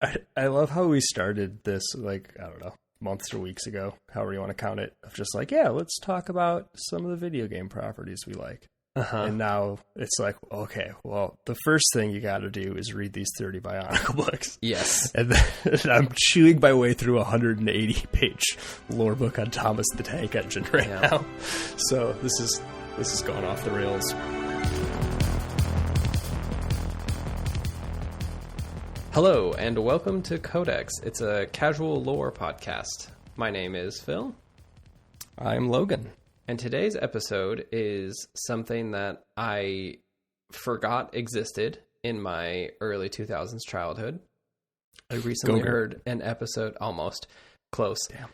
I love how we started this, like, I don't know, months or weeks ago, however you want to count it, of just like, yeah, let's talk about some of the video game properties we like. And now it's like, okay, well, the first thing you got to do is read these 30 Bionicle books. Yes. And then I'm chewing my way through a 180-page lore book on Thomas the Tank Engine right now. So this is going off the rails. Hello, and welcome to Codex. It's a casual lore podcast. My name is Phil. I'm Logan. And today's episode is something that I forgot existed in my early 2000s childhood. I recently heard an episode, almost close. Damn.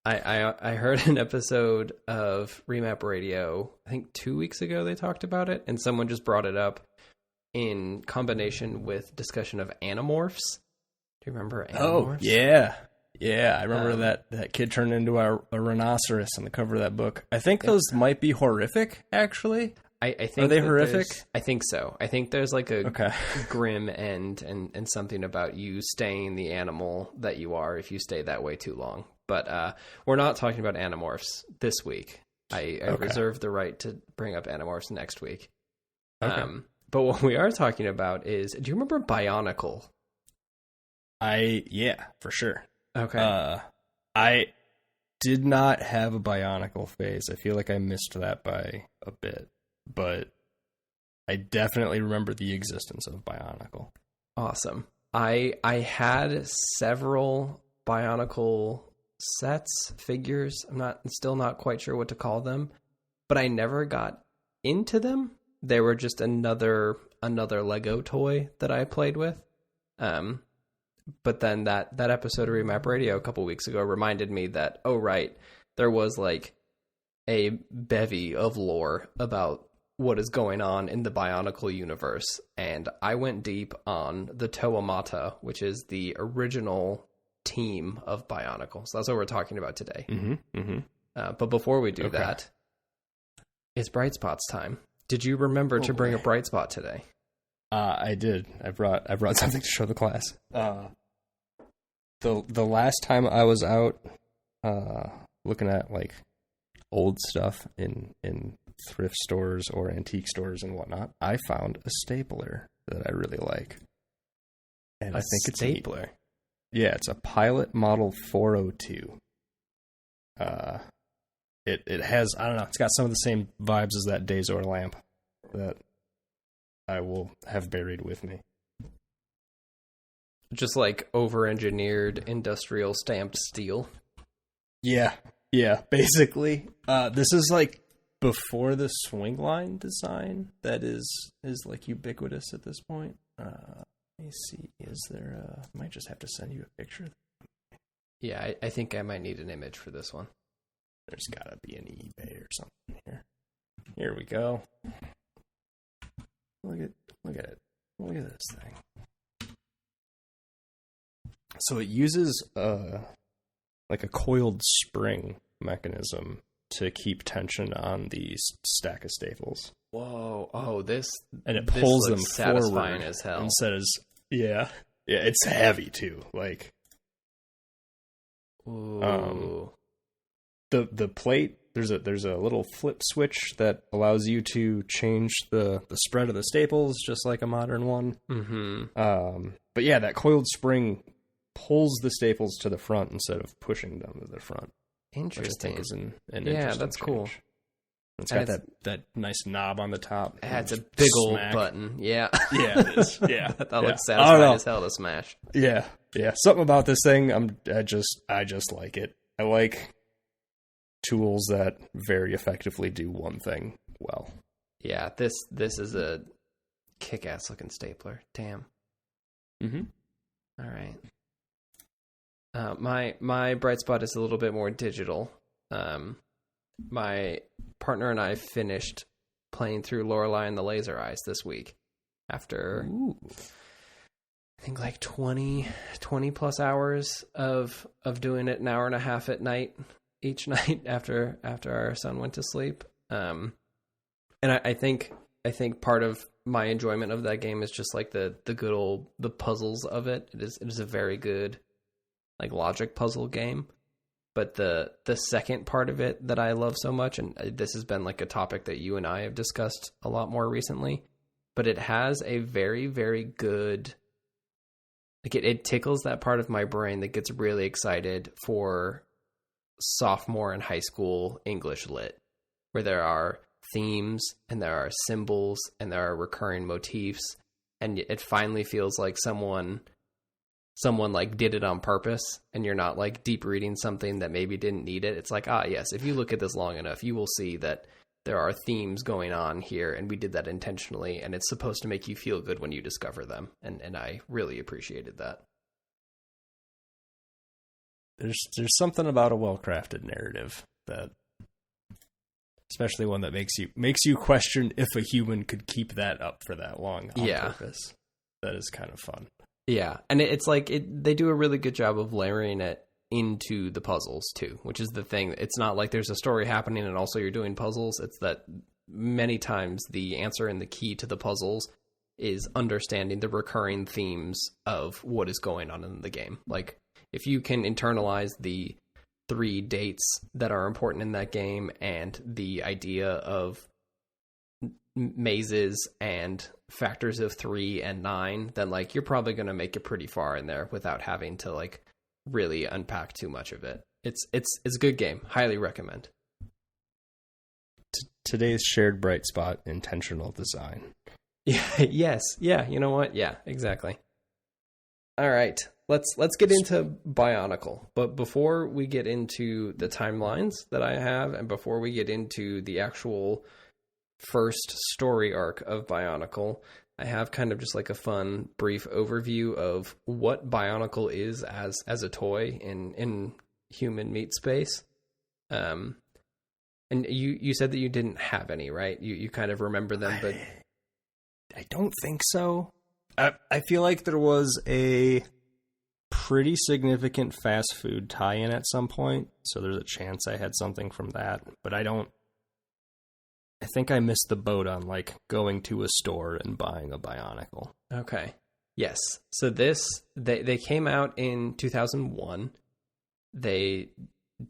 I heard an episode of Remap Radio, I think 2 weeks ago they talked about it, and someone just brought it up in combination with discussion of Animorphs. Do you remember Animorphs? Oh, yeah. Yeah, I remember that kid turned into a rhinoceros on the cover of that book. I think those might be horrific, actually. I think Are they horrific? I think so. I think there's like a grim end and something about you staying the animal that you are if you stay that way too long. But we're not talking about Animorphs this week. I reserve the right to bring up Animorphs next week. Okay. But what we are talking about is, do you remember Bionicle? Yeah, for sure. Okay. I did not have a Bionicle phase. I feel like I missed that by a bit, but I definitely remember the existence of Bionicle. Awesome. I had several Bionicle sets, figures. I'm still not quite sure what to call them, but I never got into them. They were just another Lego toy that I played with. But then that episode of Remap Radio a couple weeks ago reminded me that, oh, right, there was like a bevy of lore about what is going on in the Bionicle universe. And I went deep on the Toamata, which is the original team of Bionicle. So that's what we're talking about today. But before we do that, it's Bright Spots time. Did you remember to bring a Bright Spot today? I did. I brought something to show the class. The last time I was out looking at like old stuff in thrift stores or antique stores and whatnot, I found a stapler that I really like. And I think it's stapler. Yeah, it's a Pilot Model 402. It has, I don't know, it's got some of the same vibes as that Dazor lamp that I will have buried with me. Just like over-engineered industrial stamped steel. Yeah, basically. This is like before the swing line design that is like ubiquitous at this point. Let me see, is there I might just have to send you a picture. Yeah, I think I might need an image for this one. There's gotta be an eBay or something here. Here we go. Look at it. Look at this thing. So it uses like a coiled spring mechanism to keep tension on these stack of staples. Whoa! Oh, this and it pulls them satisfying forward as hell. And says, "Yeah, it's heavy too." Like, ooh. The plate. There's a little flip switch that allows you to change the spread of the staples, just like a modern one. But yeah, that coiled spring pulls the staples to the front instead of pushing them to the front. Interesting. Which I think is an yeah, that's change. cool. It's got that nice knob on the top. It's a big old button. Yeah. Yeah, it is. Yeah. that looks satisfying as hell to smash. Yeah. Yeah. Something about this thing, I just like it. I like tools that very effectively do one thing well. Yeah, this is a kick-ass looking stapler. Damn. All right. My bright spot is a little bit more digital. My partner and I finished playing through Lorelei and the Laser Eyes this week after I think like 20 plus hours of doing it, an hour and a half at night each night after our son went to sleep. And I think part of my enjoyment of that game is just like the good old the puzzles of it. It is a very good like logic puzzle game. But the second part of it that I love so much, and this has been like a topic that you and I have discussed a lot more recently, but it has a very, very good, like it tickles that part of my brain that gets really excited for sophomore and high school English lit, where there are themes and there are symbols and there are recurring motifs, and it finally feels like someone like did it on purpose, and you're not like deep reading something that maybe didn't need it. It's like, yes, if you look at this long enough, you will see that there are themes going on here, and we did that intentionally, and it's supposed to make you feel good when you discover them. And I really appreciated that. There's something about a well-crafted narrative that, especially one that makes you question if a human could keep that up for that long on purpose. That is kind of fun. Yeah, and it's like they do a really good job of layering it into the puzzles too, which is the thing. It's not like there's a story happening and also you're doing puzzles. It's that many times the answer and the key to the puzzles is understanding the recurring themes of what is going on in the game. Like if you can internalize the 3 dates that are important in that game and the idea of mazes and factors of 3 and 9, then like you're probably going to make it pretty far in there without having to like really unpack too much of it. It's a good game. Highly recommend. Today's shared bright spot: intentional design. Yeah. Yes. Yeah. You know what? Yeah. Exactly. All right. Let's get into Bionicle. But before we get into the timelines that I have, and before we get into the actual first story arc of Bionicle, I have kind of just like a fun brief overview of what Bionicle is as a toy in human meat space. And you said that you didn't have any, right? You kind of remember them, but I don't think so. I feel like there was a pretty significant fast food tie-in at some point, so there's a chance I had something from that, but I think I missed the boat on like going to a store and buying a Bionicle. Okay. Yes. So they came out in 2001. They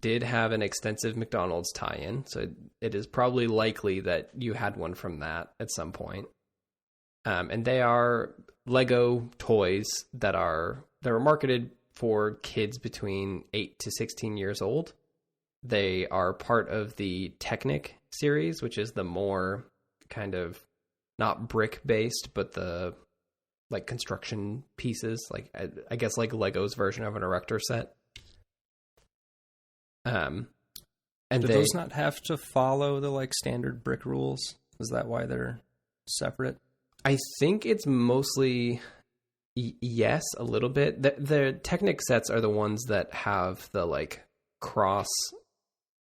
did have an extensive McDonald's tie-in, so it is probably likely that you had one from that at some point. And they are Lego toys that are marketed for kids between 8 to 16 years old. They are part of the Technic series, which is the more kind of not brick based, but the like construction pieces, like I guess like Lego's version of an erector set. And do those not have to follow the like standard brick rules? Is that why they're separate? I think it's mostly yes, a little bit. The Technic sets are the ones that have the like cross.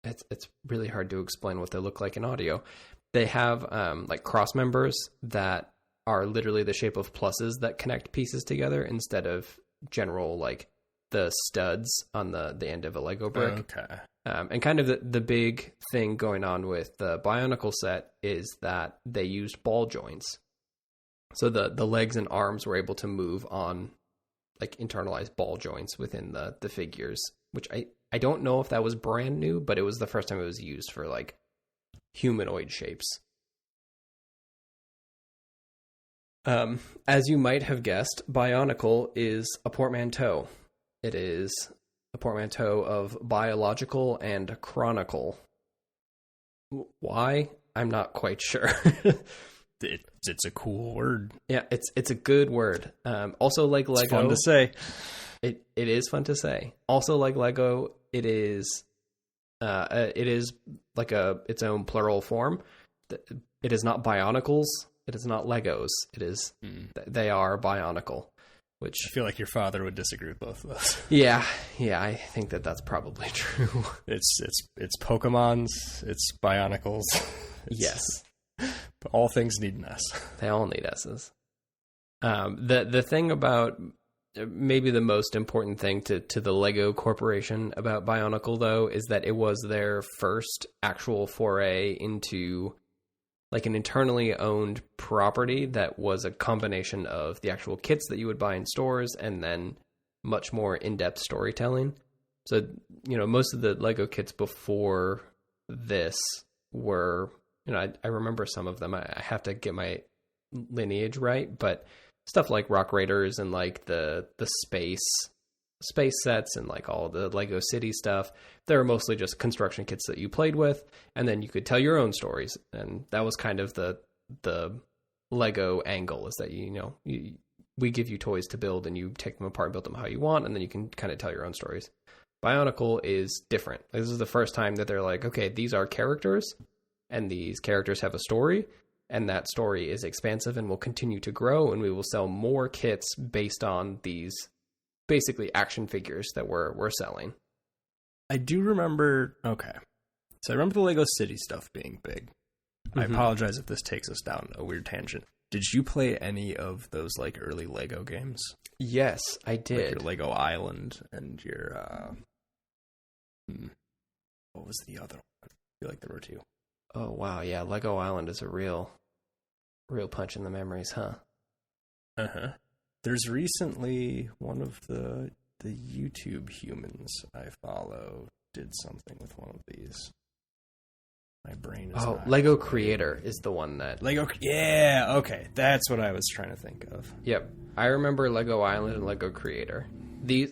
It's really hard to explain what they look like in audio. They have like cross members that are literally the shape of pluses that connect pieces together instead of general like the studs on the end of a Lego brick. Okay. And kind of the big thing going on with the Bionicle set is that they used ball joints. So the legs and arms were able to move on like internalized ball joints within the figures, which I don't know if that was brand new, but it was the first time it was used for like humanoid shapes. As you might have guessed, Bionicle is a portmanteau. It is a portmanteau of biological and chronicle. Why? I'm not quite sure. It's a cool word. Yeah, it's a good word. Also, like Lego, it's fun to say. It is fun to say. Also, like Lego, it is like its own plural form. It is not Bionicles. It is not Legos. It is they are Bionicle. Which I feel like your father would disagree with both of those. Yeah, I think that's probably true. It's Pokemons. It's Bionicles. Yes. But all things need an S. They all need S's. The thing about maybe the most important thing to the Lego Corporation about Bionicle, though, is that it was their first actual foray into like an internally owned property that was a combination of the actual kits that you would buy in stores and then much more in-depth storytelling. So, most of the Lego kits before this were, I remember some of them. I have to get my lineage right, but stuff like Rock Raiders and like the space sets and like all the Lego City stuff, they were mostly just construction kits that you played with, and then you could tell your own stories. And that was kind of the Lego angle, is that we give you toys to build and you take them apart and build them how you want, and then you can kind of tell your own stories. Bionicle is different. This is the first time that they're like, okay, these are characters, and these characters have a story, and that story is expansive and will continue to grow, and we will sell more kits based on these basically action figures that we're selling. I do remember, okay. So I remember the Lego City stuff being big. Mm-hmm. I apologize if this takes us down a weird tangent. Did you play any of those like early Lego games? Yes, I did. Like your Lego Island and your what was the other one? I feel like there were two. Oh wow, yeah, Lego Island is a real punch in the memories, huh? Uh-huh. There's recently one of the YouTube humans I follow did something with one of these. My brain is Lego Creator is the one that... Yeah, okay. That's what I was trying to think of. Yep. I remember Lego Island and Lego Creator.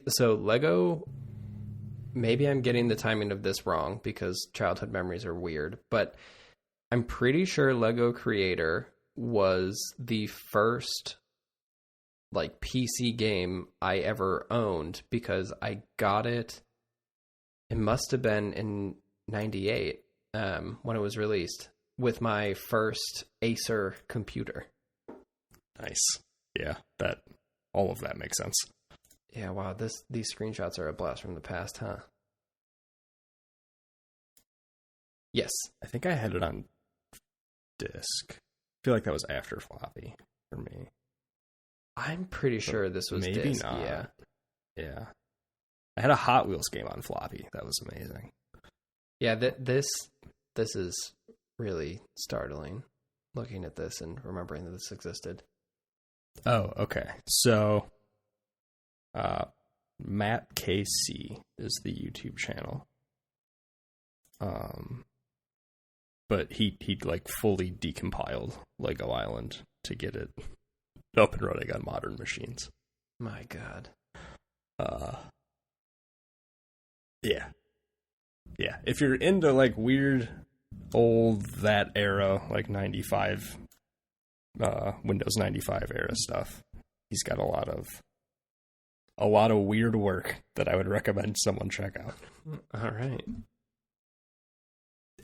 So Lego... Maybe I'm getting the timing of this wrong because childhood memories are weird, but I'm pretty sure Lego Creator was the first like PC game I ever owned, because I got it. It must have been in 98 when it was released, with my first Acer computer. Nice. Yeah, all of that makes sense. Yeah, wow, these screenshots are a blast from the past, huh? Yes. I think I had it on disc. I feel like that was after floppy for me. I'm pretty sure this was maybe disc. Not. Yeah. Yeah. I had a Hot Wheels game on floppy. That was amazing. Yeah, this is really startling, looking at this and remembering that this existed. Oh, okay. So, Matt KC is the YouTube channel. But he like fully decompiled Lego Island to get it up and running on modern machines. My God. Yeah. Yeah. If you're into like weird old that era, like 95, Windows 95 era stuff, he's got a lot of weird work that I would recommend someone check out. All right.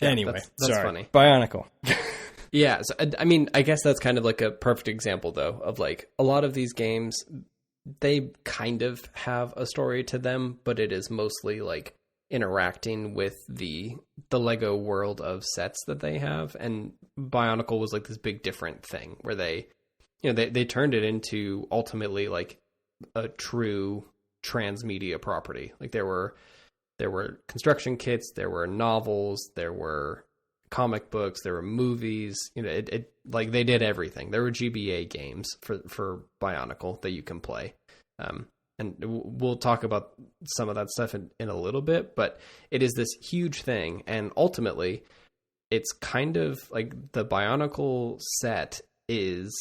Anyway, that's sorry. Funny. Bionicle. Yeah, so, I mean, I guess that's kind of like a perfect example, though, of like a lot of these games, they kind of have a story to them, but it is mostly like interacting with the Lego world of sets that they have. And Bionicle was like this big different thing where they turned it into ultimately like a true transmedia property. Like there were construction kits, there were novels, there were comic books, there were movies. It like they did everything. There were GBA games for Bionicle that you can play. And we'll talk about some of that stuff in a little bit, but it is this huge thing. And ultimately, it's kind of like the Bionicle set is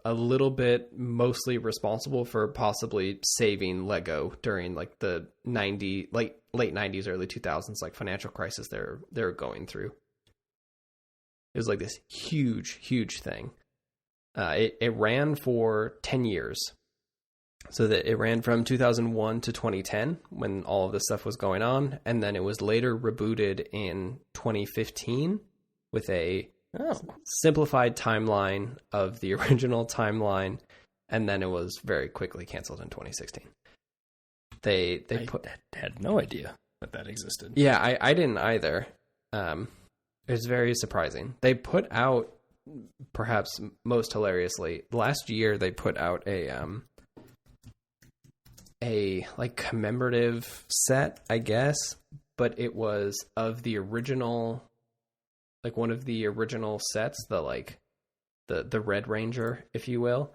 a little bit mostly responsible for possibly saving Lego during like the late 90s, early 2000s, like financial crisis they're going through. It was like this huge, huge thing. It ran for 10 years. So that it ran from 2001 to 2010 when all of this stuff was going on. And then it was later rebooted in 2015 with a simplified timeline of the original timeline. And then it was very quickly canceled in 2016. I had no idea that existed. Yeah, I didn't either. It was very surprising. They put out, perhaps most hilariously, last year they put out a like commemorative set, I guess, but it was of the original like one of the original sets, the Red Ranger, if you will.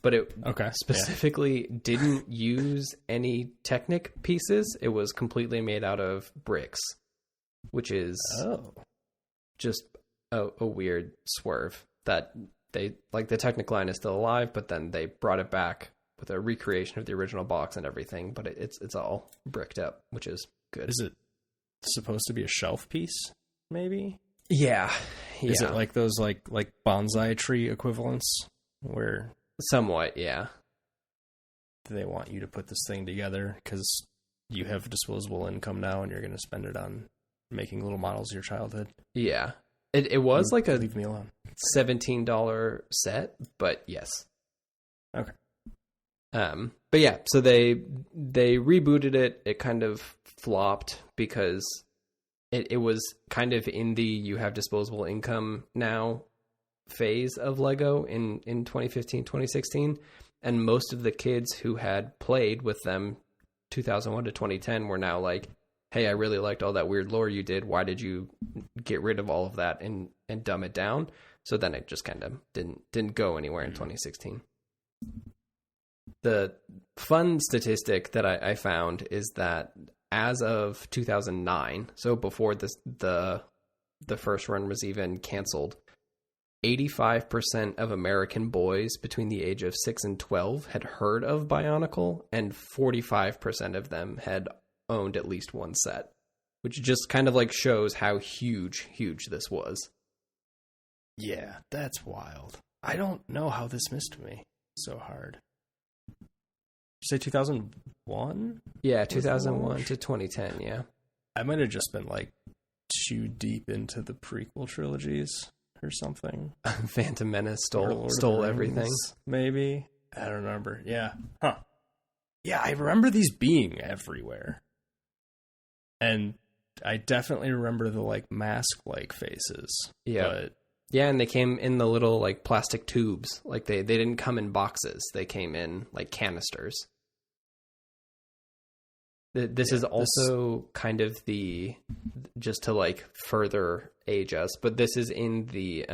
But it specifically didn't use any Technic pieces. It was completely made out of bricks, which is just a weird swerve that they, like, the Technic line is still alive, but then they brought it back with a recreation of the original box and everything, but it's all bricked up, which is good. Is it supposed to be a shelf piece, maybe? Yeah. Is it like those like bonsai tree equivalents where... Somewhat, yeah. They want you to put this thing together because you have disposable income now and you're going to spend it on making little models of your childhood. Yeah. It was like a leave me alone. $17 set, but yes. Okay. But yeah, so they rebooted it. It kind of flopped because it was kind of in the you have disposable income now phase of Lego in 2015, 2016. And most of the kids who had played with them 2001 to 2010 were now like, hey, I really liked all that weird lore you did. Why did you get rid of all of that and dumb it down? So then it just kind of didn't go anywhere in 2016. The fun statistic that I found is that as of 2009, so before the first run was even canceled, 85% of American boys between the age of 6 and 12 had heard of Bionicle, and 45% of them had owned at least one set, which just kind of like shows how huge this was. Yeah, that's wild. I don't know how this missed me so hard. Did you say 2001? Yeah, 2001 to 2010, yeah. I might have just been like too deep into the prequel trilogies or something. Phantom Menace stole everything. Maybe. I don't remember. Yeah. Huh. Yeah, I remember these being everywhere. And I definitely remember the like mask-like faces. Yeah. But... yeah, and they came in the little like plastic tubes. Like they didn't come in boxes. They came in like canisters. This is also kind of the, just to like further age us, but this is in the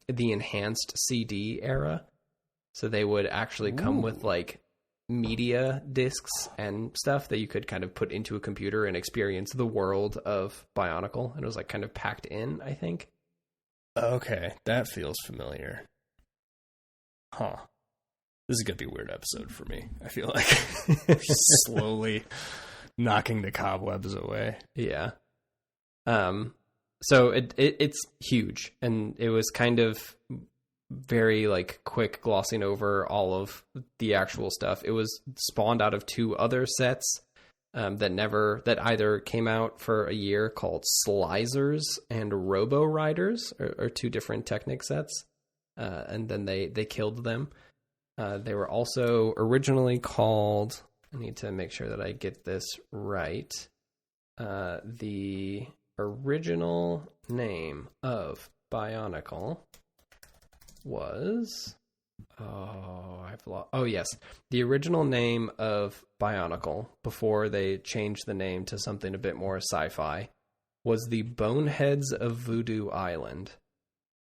enhanced CD era. So they would actually come with like media discs and stuff that you could kind of put into a computer and experience the world of Bionicle. And it was like kind of packed in, I think. Okay, that feels familiar. Huh. This is going to be a weird episode for me, I feel like. Slowly knocking the cobwebs away. Yeah. So it's huge, and it was kind of very like quick glossing over all of the actual stuff. It was spawned out of two other sets that either came out for a year, called Slizers and Robo Riders, or two different Technic sets, and then they killed them. They were also originally called, I need to make sure that I get this right, the original name of Bionicle was... yes. The original name of Bionicle, before they changed the name to something a bit more sci-fi, was the Boneheads of Voodoo Island,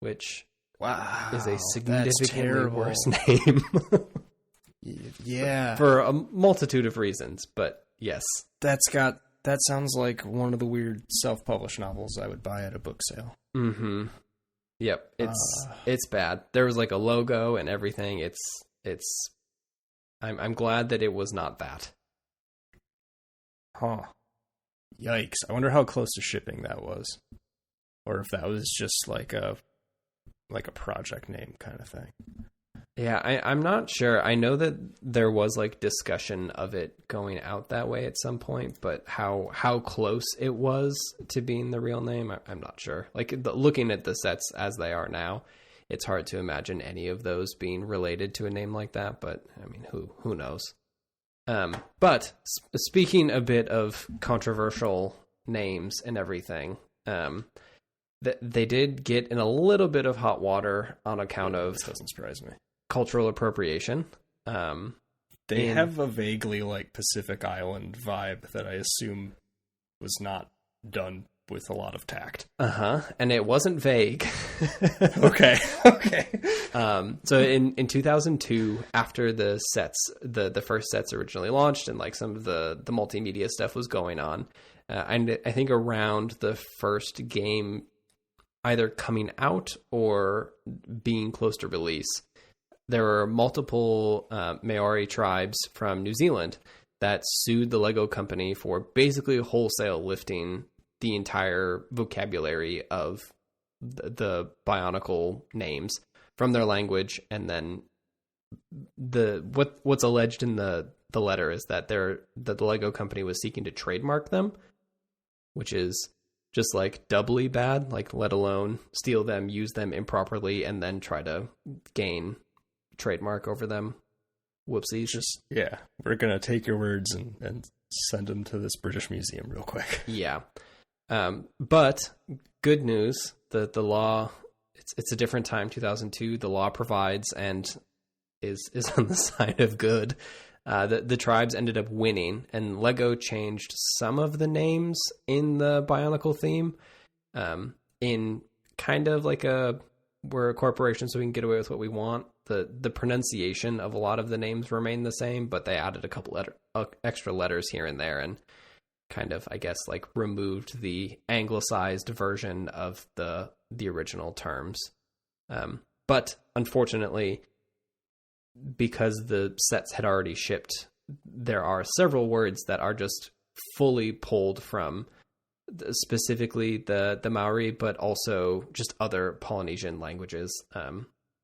which is a significantly worse name. Yeah. For a multitude of reasons, but yes. That sounds like one of the weird self-published novels I would buy at a book sale. Mm-hmm. Yep. It's bad. There was like a logo and everything. I'm glad that it was not that. Huh. Yikes. I wonder how close to shipping that was. Or if that was just like a project name kind of thing. Yeah, I'm not sure. I know that there was like discussion of it going out that way at some point, but how close it was to being the real name, I'm not sure. Like looking at the sets as they are now, it's hard to imagine any of those being related to a name like that. But I mean, who knows? But speaking a bit of controversial names and everything, they did get in a little bit of hot water on account of... This doesn't surprise me. Cultural appropriation. They have a vaguely like Pacific Island vibe that I assume was not done with a lot of tact. And it wasn't vague. Okay. So in 2002, after the first sets originally launched and like some of the multimedia stuff was going on, and I think around the first game either coming out or being close to release, there were multiple Maori tribes from New Zealand that sued the Lego company for basically wholesale lifting the entire vocabulary of the Bionicle names from their language. And then what's alleged in the letter is that the Lego company was seeking to trademark them, which is just like doubly bad, like let alone steal them, use them improperly, and then try to gain trademark over them. Whoopsies. Yeah, we're gonna take your words and send them to this British museum real quick. Yeah. But good news, the law, it's a different time, 2002. The law provides and is on the side of good. The tribes ended up winning, and Lego changed some of the names in the Bionicle theme, in kind of like we're a corporation, so we can get away with what we want. The pronunciation of a lot of the names remained the same, but they added a couple extra letters here and there, and kind of, I guess, like removed the anglicized version of the original terms. But unfortunately, because the sets had already shipped, there are several words that are just fully pulled from specifically the Maori, but also just other Polynesian languages.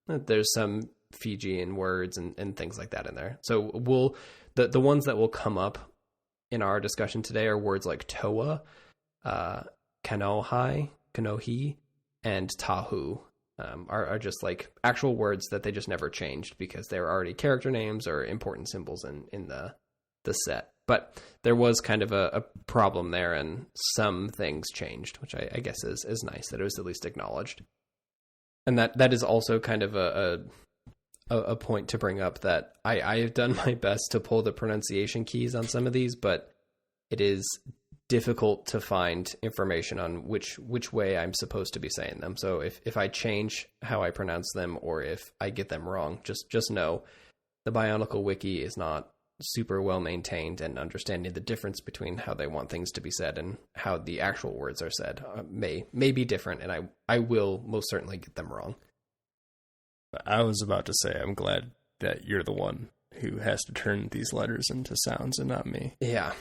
There's some Fijian words and things like that in there. So the ones that will come up in our discussion today are words like toa, kanohi, and tahu. Are just like actual words that they just never changed because they were already character names or important symbols in the set. But there was kind of a problem there, and some things changed, which I guess is nice that it was at least acknowledged. And that is also kind of a point to bring up, that I have done my best to pull the pronunciation keys on some of these, but it is difficult to find information on which way I'm supposed to be saying them. So if I change how I pronounce them, or if I get them wrong, just know the Bionicle wiki is not super well maintained, and understanding the difference between how they want things to be said and how the actual words are said may be different, and I will most certainly get them wrong. I was about to say, I'm glad that you're the one who has to turn these letters into sounds and not me. Yeah.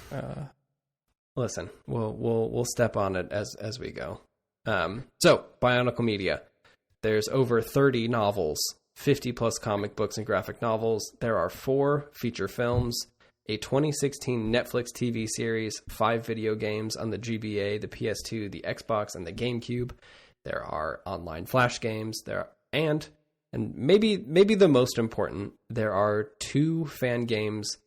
Listen, we'll step on it as we go. So Bionicle Media, there's over 30 novels, 50 plus comic books and graphic novels. There are 4 feature films, a 2016 Netflix TV series, 5 video games on the GBA, the PS2, the Xbox, and the GameCube. There are online Flash games. And maybe the most important, there are 2 fan games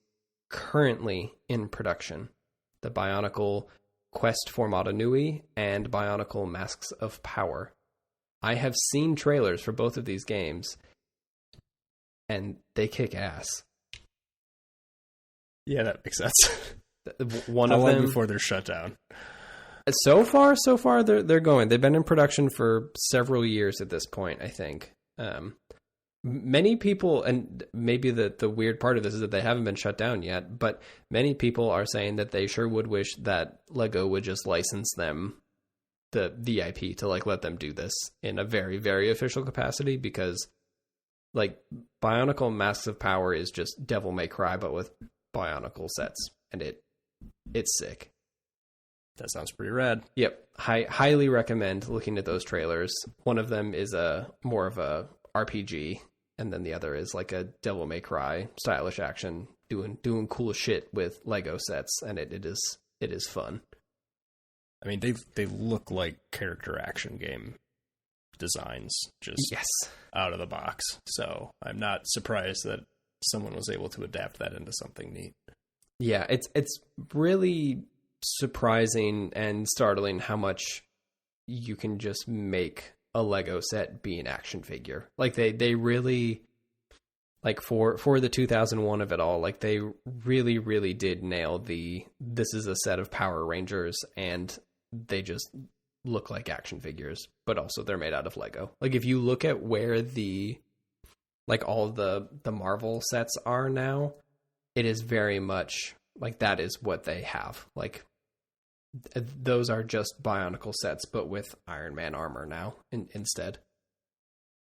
currently in production. The Bionicle Quest for Mata Nui and Bionicle Masks of Power. I have seen trailers for both of these games, and they kick ass. Yeah, that makes sense. One How of long them before they're shut down? So far, they're going. They've been in production for several years at this point, I think. Many people, and maybe the weird part of this is that they haven't been shut down yet, but many people are saying that they sure would wish that Lego would just license them the IP to like let them do this in a very, very official capacity, because like Bionicle Masks of Power is just Devil May Cry, but with Bionicle sets, and it's sick. That sounds pretty rad. Yep. Highly recommend looking at those trailers. One of them is more of a RPG, and then the other is like a Devil May Cry stylish action, doing cool shit with Lego sets, and it is fun. I mean, they look like character action game designs, just yes, out of the box. So I'm not surprised that someone was able to adapt that into something neat. Yeah, it's really surprising and startling how much you can just make a Lego set be an action figure. Like they really, like for the 2001 of it all, like they really did nail this is a set of Power Rangers, and they just look like action figures, but also they're made out of Lego. Like if you look at where all the Marvel sets are now, it is very much like that is what they have. Like those are just Bionicle sets, but with Iron Man armor now instead.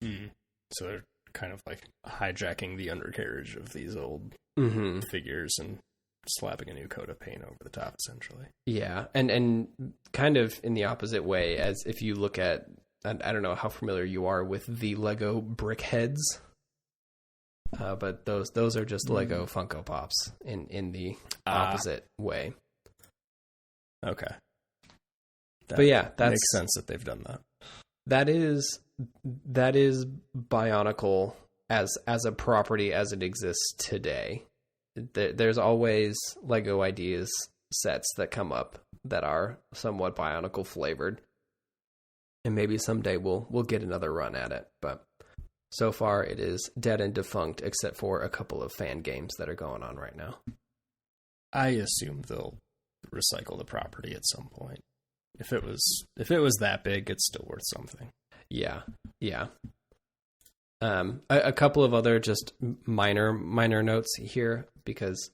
So they're kind of like hijacking the undercarriage of these old figures and slapping a new coat of paint over the top, essentially. Yeah, and kind of in the opposite way, as if you look at, I don't know how familiar you are with the Lego brick heads, but those are just Lego Funko Pops in the opposite way. Okay. But yeah, that makes sense that they've done that. That is Bionicle as a property as it exists today. There's always Lego ideas sets that come up that are somewhat Bionicle flavored, and maybe someday we'll get another run at it. But so far, it is dead and defunct, except for a couple of fan games that are going on right now. I assume they'll recycle the property at some point. If it was that big, it's still worth something. Yeah. A couple of other just minor notes here, because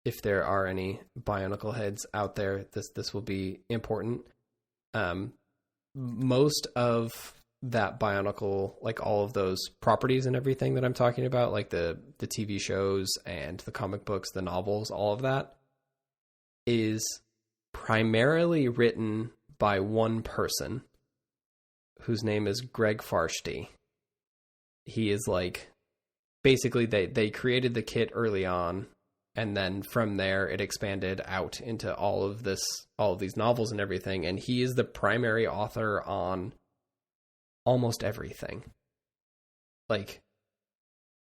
if there are any Bionicle heads out there, this will be important. Most of that Bionicle, like all of those properties and everything that I'm talking about, like the TV shows and the comic books, the novels, all of that is primarily written by one person whose name is Greg Farshty. He is like, basically they created the kit early on, and then from there it expanded out into all of these novels and everything, and he is the primary author on almost everything. Like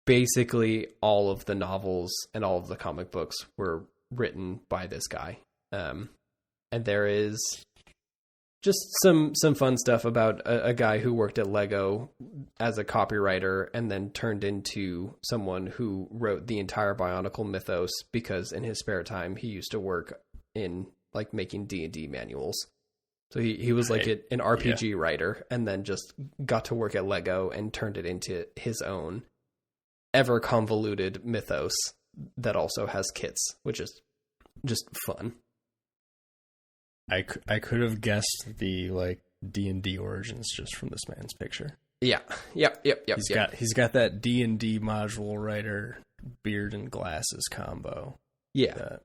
basically all of the novels and all of the comic books were written by this guy. And there is just some fun stuff about a guy who worked at Lego as a copywriter and then turned into someone who wrote the entire Bionicle mythos, because in his spare time he used to work in like making D&D manuals. So he was like an RPG writer, and then just got to work at Lego and turned it into his own ever convoluted mythos that also has kits, which is just fun. I could have guessed the like D&D origins just from this man's picture. Yeah. Yep. He's got that D&D module writer beard and glasses combo. Yeah.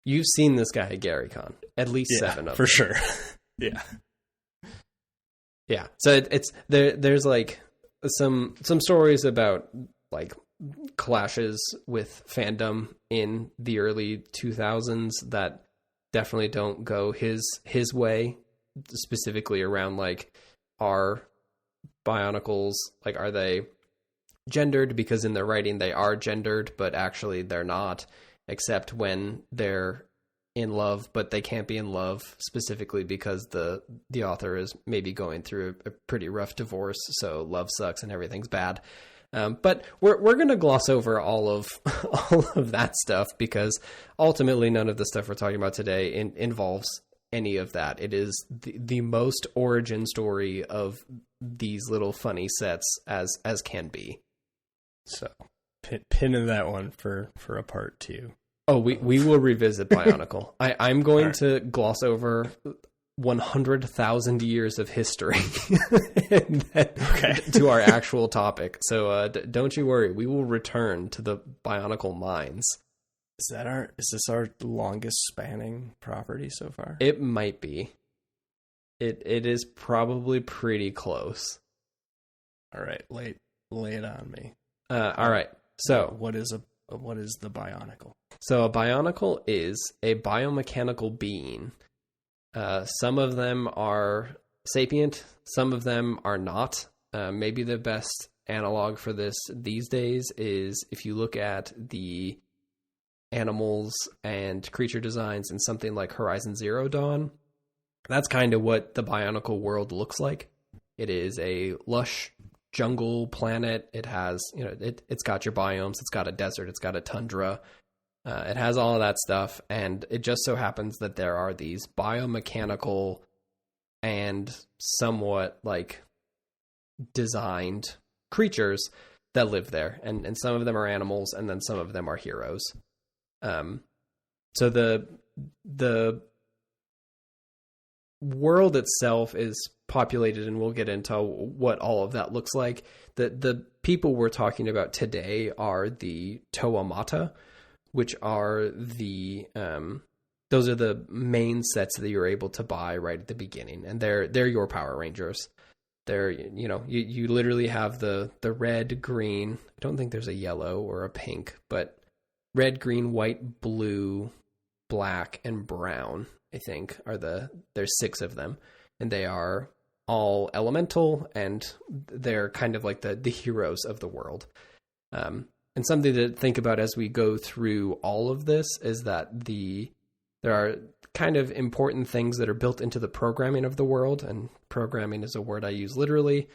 You've seen this guy at GaryCon. At least 7 of them. For sure. Yeah. Yeah. So there's like some stories about like clashes with fandom in the early 2000s that definitely don't go his way, specifically around like, are Bionicles, like, are they gendered? Because in their writing they are gendered, but actually they're not, except when they're in love, but they can't be in love specifically because the author is maybe going through a pretty rough divorce, so love sucks and everything's bad. But we're going to gloss over all of that stuff, because ultimately none of the stuff we're talking about today involves any of that. It is the most origin story of these little funny sets as can be. So pin in that one for a part 2. Oh, we will revisit Bionicle. I'm going to gloss over 100,000 years of history and then to our actual topic. So don't you worry, we will return to the Bionicle mines. Is this our longest spanning property so far? It might be. It is probably pretty close. All right, lay it on me. All right. So what is the Bionicle? So a Bionicle is a biomechanical being. Some of them are sapient, some of them are not. Maybe the best analog for this these days is if you look at the animals and creature designs in something like Horizon Zero Dawn. That's kind of what the Bionicle world looks like. It is a lush jungle planet. It has, it's got your biomes. It's got a desert. It's got a tundra. It has all of that stuff, and it just so happens that there are these biomechanical and somewhat like designed creatures that live there, and some of them are animals, and then some of them are heroes. So the world itself is populated, and we'll get into what all of that looks like. The people we're talking about today are the Toamata, which are those are the main sets that you're able to buy right at the beginning, and they're your Power Rangers. They're, you literally have the red, green. I don't think there's a yellow or a pink, but red, green, white, blue, black, and brown, I think, there's 6 of them, and they are all elemental, and they're kind of like the heroes of the world. And something to think about as we go through all of this is that there are kind of important things that are built into the programming of the world, and programming is a word I use literally.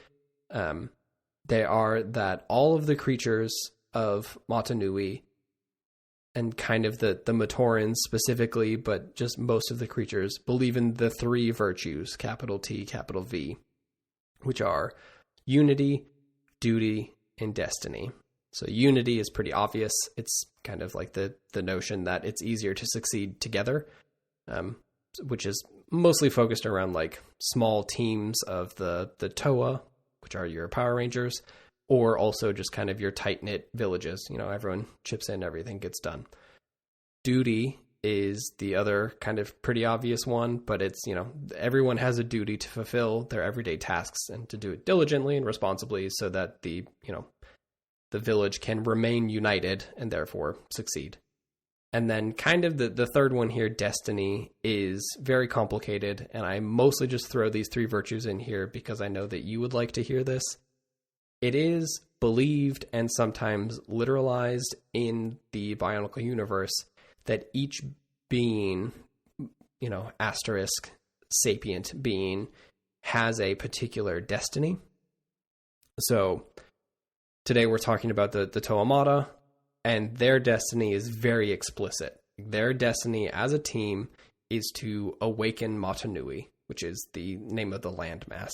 They are that all of the creatures of Motunui, and kind of the Matorans specifically, but just most of the creatures, believe in the 3 virtues, capital T, capital V, which are unity, duty, and destiny. So unity is pretty obvious. It's kind of like the notion that it's easier to succeed together, which is mostly focused around like small teams of the Toa, which are your Power Rangers, or also just kind of your tight-knit villages. Everyone chips in, everything gets done. Duty is the other kind of pretty obvious one, but it's, everyone has a duty to fulfill their everyday tasks and to do it diligently and responsibly so that the village can remain united and therefore succeed. And then kind of the third one here, destiny, is very complicated, and I mostly just throw these 3 virtues in here because I know that you would like to hear this. It is believed and sometimes literalized in the Bionicle universe that each being, asterisk, sapient being, has a particular destiny. So today we're talking about the Toamata, and their destiny is very explicit. Their destiny as a team is to awaken Motunui, which is the name of the landmass.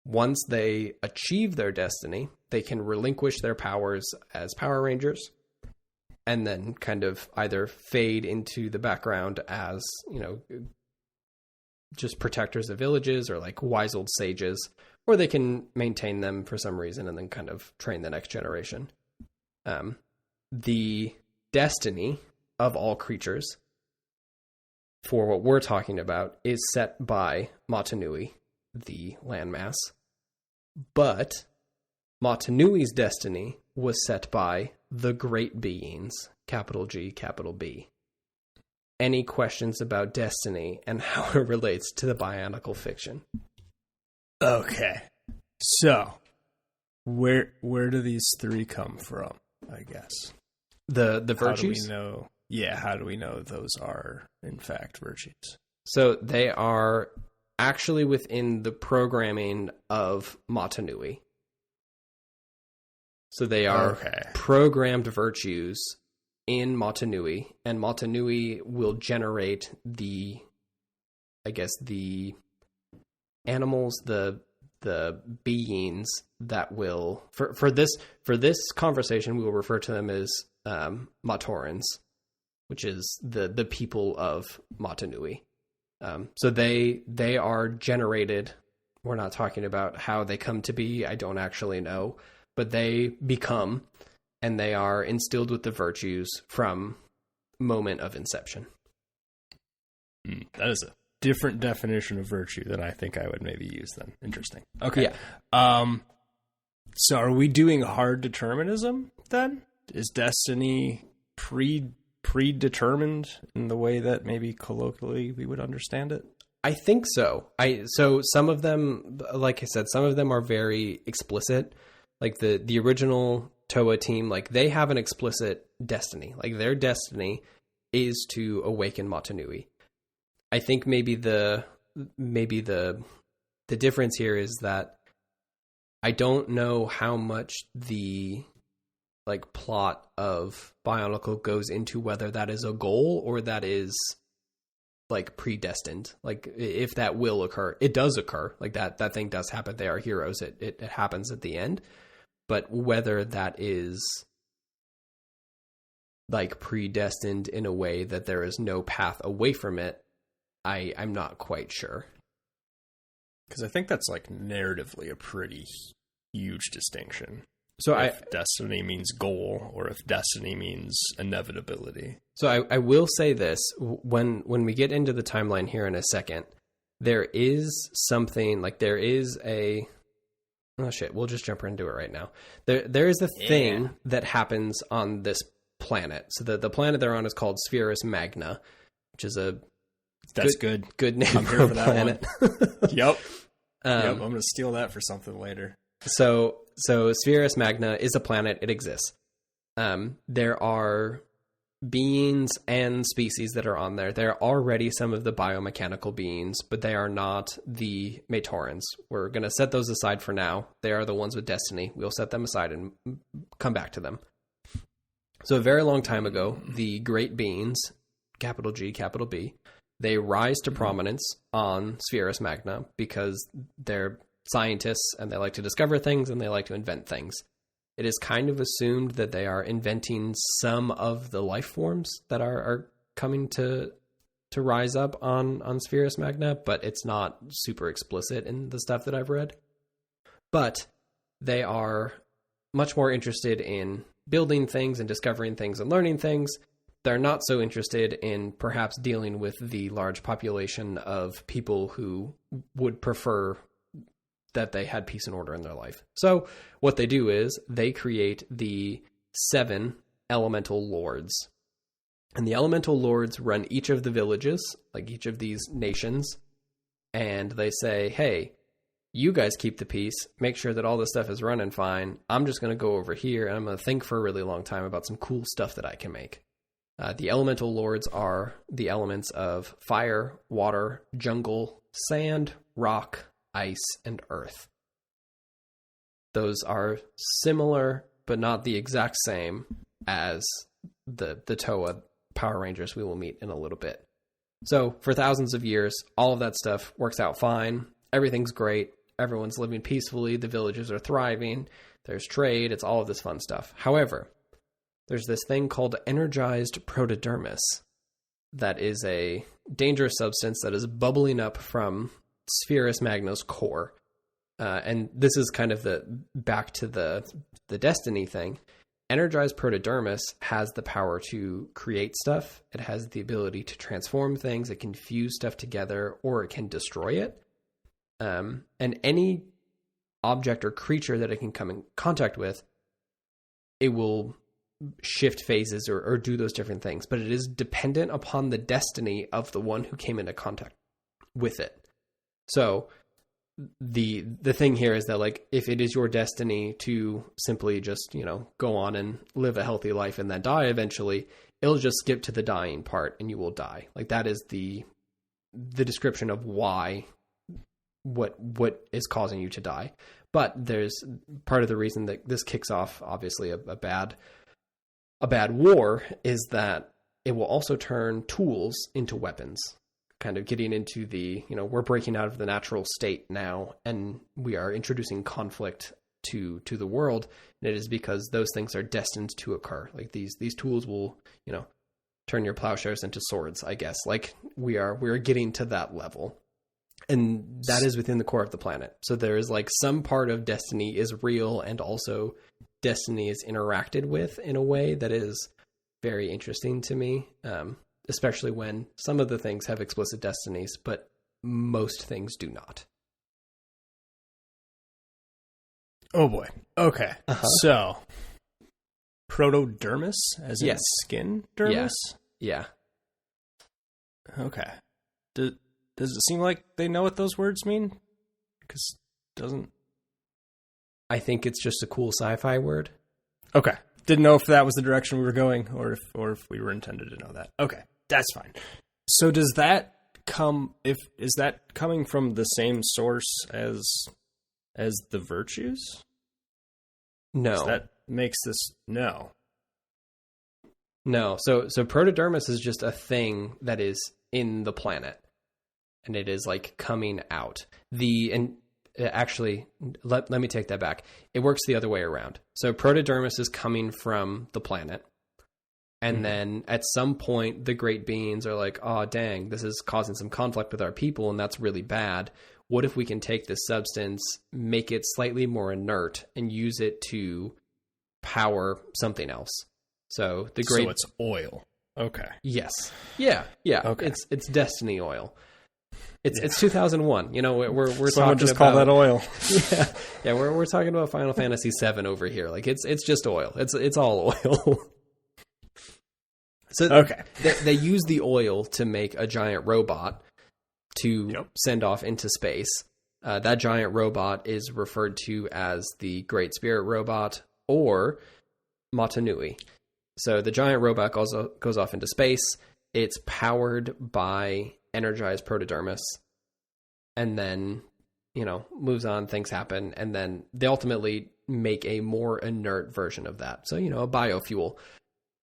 Once they achieve their destiny, they can relinquish their powers as Power Rangers and then kind of either fade into the background as, just protectors of villages or like wise old sages, or they can maintain them for some reason and then kind of train the next generation. The destiny of all creatures for what we're talking about is set by Motunui, the landmass. But Motunui's destiny was set by the great beings, capital G, capital B. Any questions about destiny and how it relates to the Bionicle fiction? Okay. So, where do these 3 come from, I guess? The virtues? How do we know? Yeah, how do we know those are, in fact, virtues? So, they are actually within the programming of Motunui. So, they are programmed virtues in Motunui, and Motunui will generate the animals, the beings that will for this conversation we will refer to them as Matorans, which is the people of Motunui. So they are generated. We're not talking about how they come to be. I don't actually know, but they become, and they are instilled with the virtues from moment of inception. That is a different definition of virtue than I think I would maybe use then. Interesting. Okay. Yeah. So are we doing hard determinism then? Is destiny predetermined in the way that maybe colloquially we would understand it? I think so. So some of them, like I said, some of them are very explicit. Like the original Toa team, like they have an explicit destiny. Like their destiny is to awaken Motunui. I think maybe the difference here is that I don't know how much the like plot of Bionicle goes into whether that is a goal or that is like predestined. Like if that will occur, it does occur. Like that thing does happen. They are heroes. It happens at the end. But whether that is like predestined in a way that there is no path away from it, I'm not quite sure. Because I think that's like narratively a pretty huge distinction. So if destiny means goal or if destiny means inevitability. So I will say this, when we get into the timeline here in a second, there is something like there is a, oh shit, we'll just jump into it right now. There is a thing that happens on this planet. So the planet they're on is called Spherus Magna, which is good name for a planet. Yep. I'm going to steal that for something later. So Spherus Magna is a planet. It exists. There are beings and species that are on there. There are already some of the biomechanical beings, but they are not the Matorans. We're going to set those aside for now. They are the ones with destiny. We'll set them aside and come back to them. So a very long time ago, the great beings, capital G, capital B, they rise to prominence on Spherus Magna because they're scientists and they like to discover things and they like to invent things. It is kind of assumed that they are inventing some of the life forms that are coming to rise up on Spherus Magna, but it's not super explicit in the stuff that I've read. But they are much more interested in building things and discovering things and learning things. They're not so interested in perhaps dealing with the large population of people who would prefer that they had peace and order in their life. So what they do is they create the 7 elemental lords. And the elemental lords run each of the villages, like each of these nations, and they say, hey, you guys keep the peace, make sure that all this stuff is running fine. I'm just going to go over here and I'm going to think for a really long time about some cool stuff that I can make. The elemental lords are the elements of fire, water, jungle, sand, rock, ice, and earth. Those are similar, but not the exact same as the Toa Power Rangers we will meet in a little bit. So for thousands of years, all of that stuff works out fine. Everything's great. Everyone's living peacefully. The villages are thriving. There's trade. It's all of this fun stuff. However, there's this thing called energized protodermis that is a dangerous substance that is bubbling up from Spherus Magna's core. And this is kind of the back to the destiny thing. Energized protodermis has the power to create stuff. It has the ability to transform things. It can fuse stuff together, or it can destroy it. And any object or creature that it can come in contact with, it will shift phases or do those different things. But it is dependent upon the destiny of the one who came into contact with it. So the thing here is that, like, if it is your destiny to simply just, go on and live a healthy life and then die eventually, it'll just skip to the dying part and you will die. Like, that is the description of why, what is causing you to die. But there's part of the reason that this kicks off, obviously, a bad war is that it will also turn tools into weapons. Kind of getting into the, we're breaking out of the natural state now, and we are introducing conflict to the world. And it is because those things are destined to occur. Like these tools will, turn your plowshares into swords, I guess. Like we're getting to that level. And that is within the core of the planet. So there is like some part of destiny is real, and also destiny is interacted with in a way that is very interesting to me. Especially when some of the things have explicit destinies, but most things do not. Oh boy. Okay. So, protodermis, as in skin dermis? Yeah. Okay. Does it seem like they know what those words mean? Because doesn't... I think it's just a cool sci-fi word. Okay. Didn't know if that was the direction we were going, or if we were intended to know that. Okay. That's fine. So does that is that coming from the same source as the virtues? No. makes this no. No. So Protodermis is just a thing that is in the planet, and it is like coming out. Actually, let me take that back. It works the other way around. So Protodermis is coming from the planet. And then at some point, the great beings are like, oh, dang, this is causing some conflict with our people, and that's really bad. What if we can take this substance, make it slightly more inert, and use it to power something else? So it's oil. Okay. Yes. Yeah. Okay. It's destiny oil. It's 2001. You know, we're Someone talking just about, call that oil. Yeah. We're talking about Final Fantasy VII over here. Like it's just oil. It's all oil. So okay. They use the oil to make a giant robot to send off into space. That giant robot is referred to as the Great Spirit Robot or Motunui. So the giant robot goes off into space. It's powered by energized Protodermis, and then, moves on, things happen, and then they ultimately make a more inert version of that. So, a biofuel.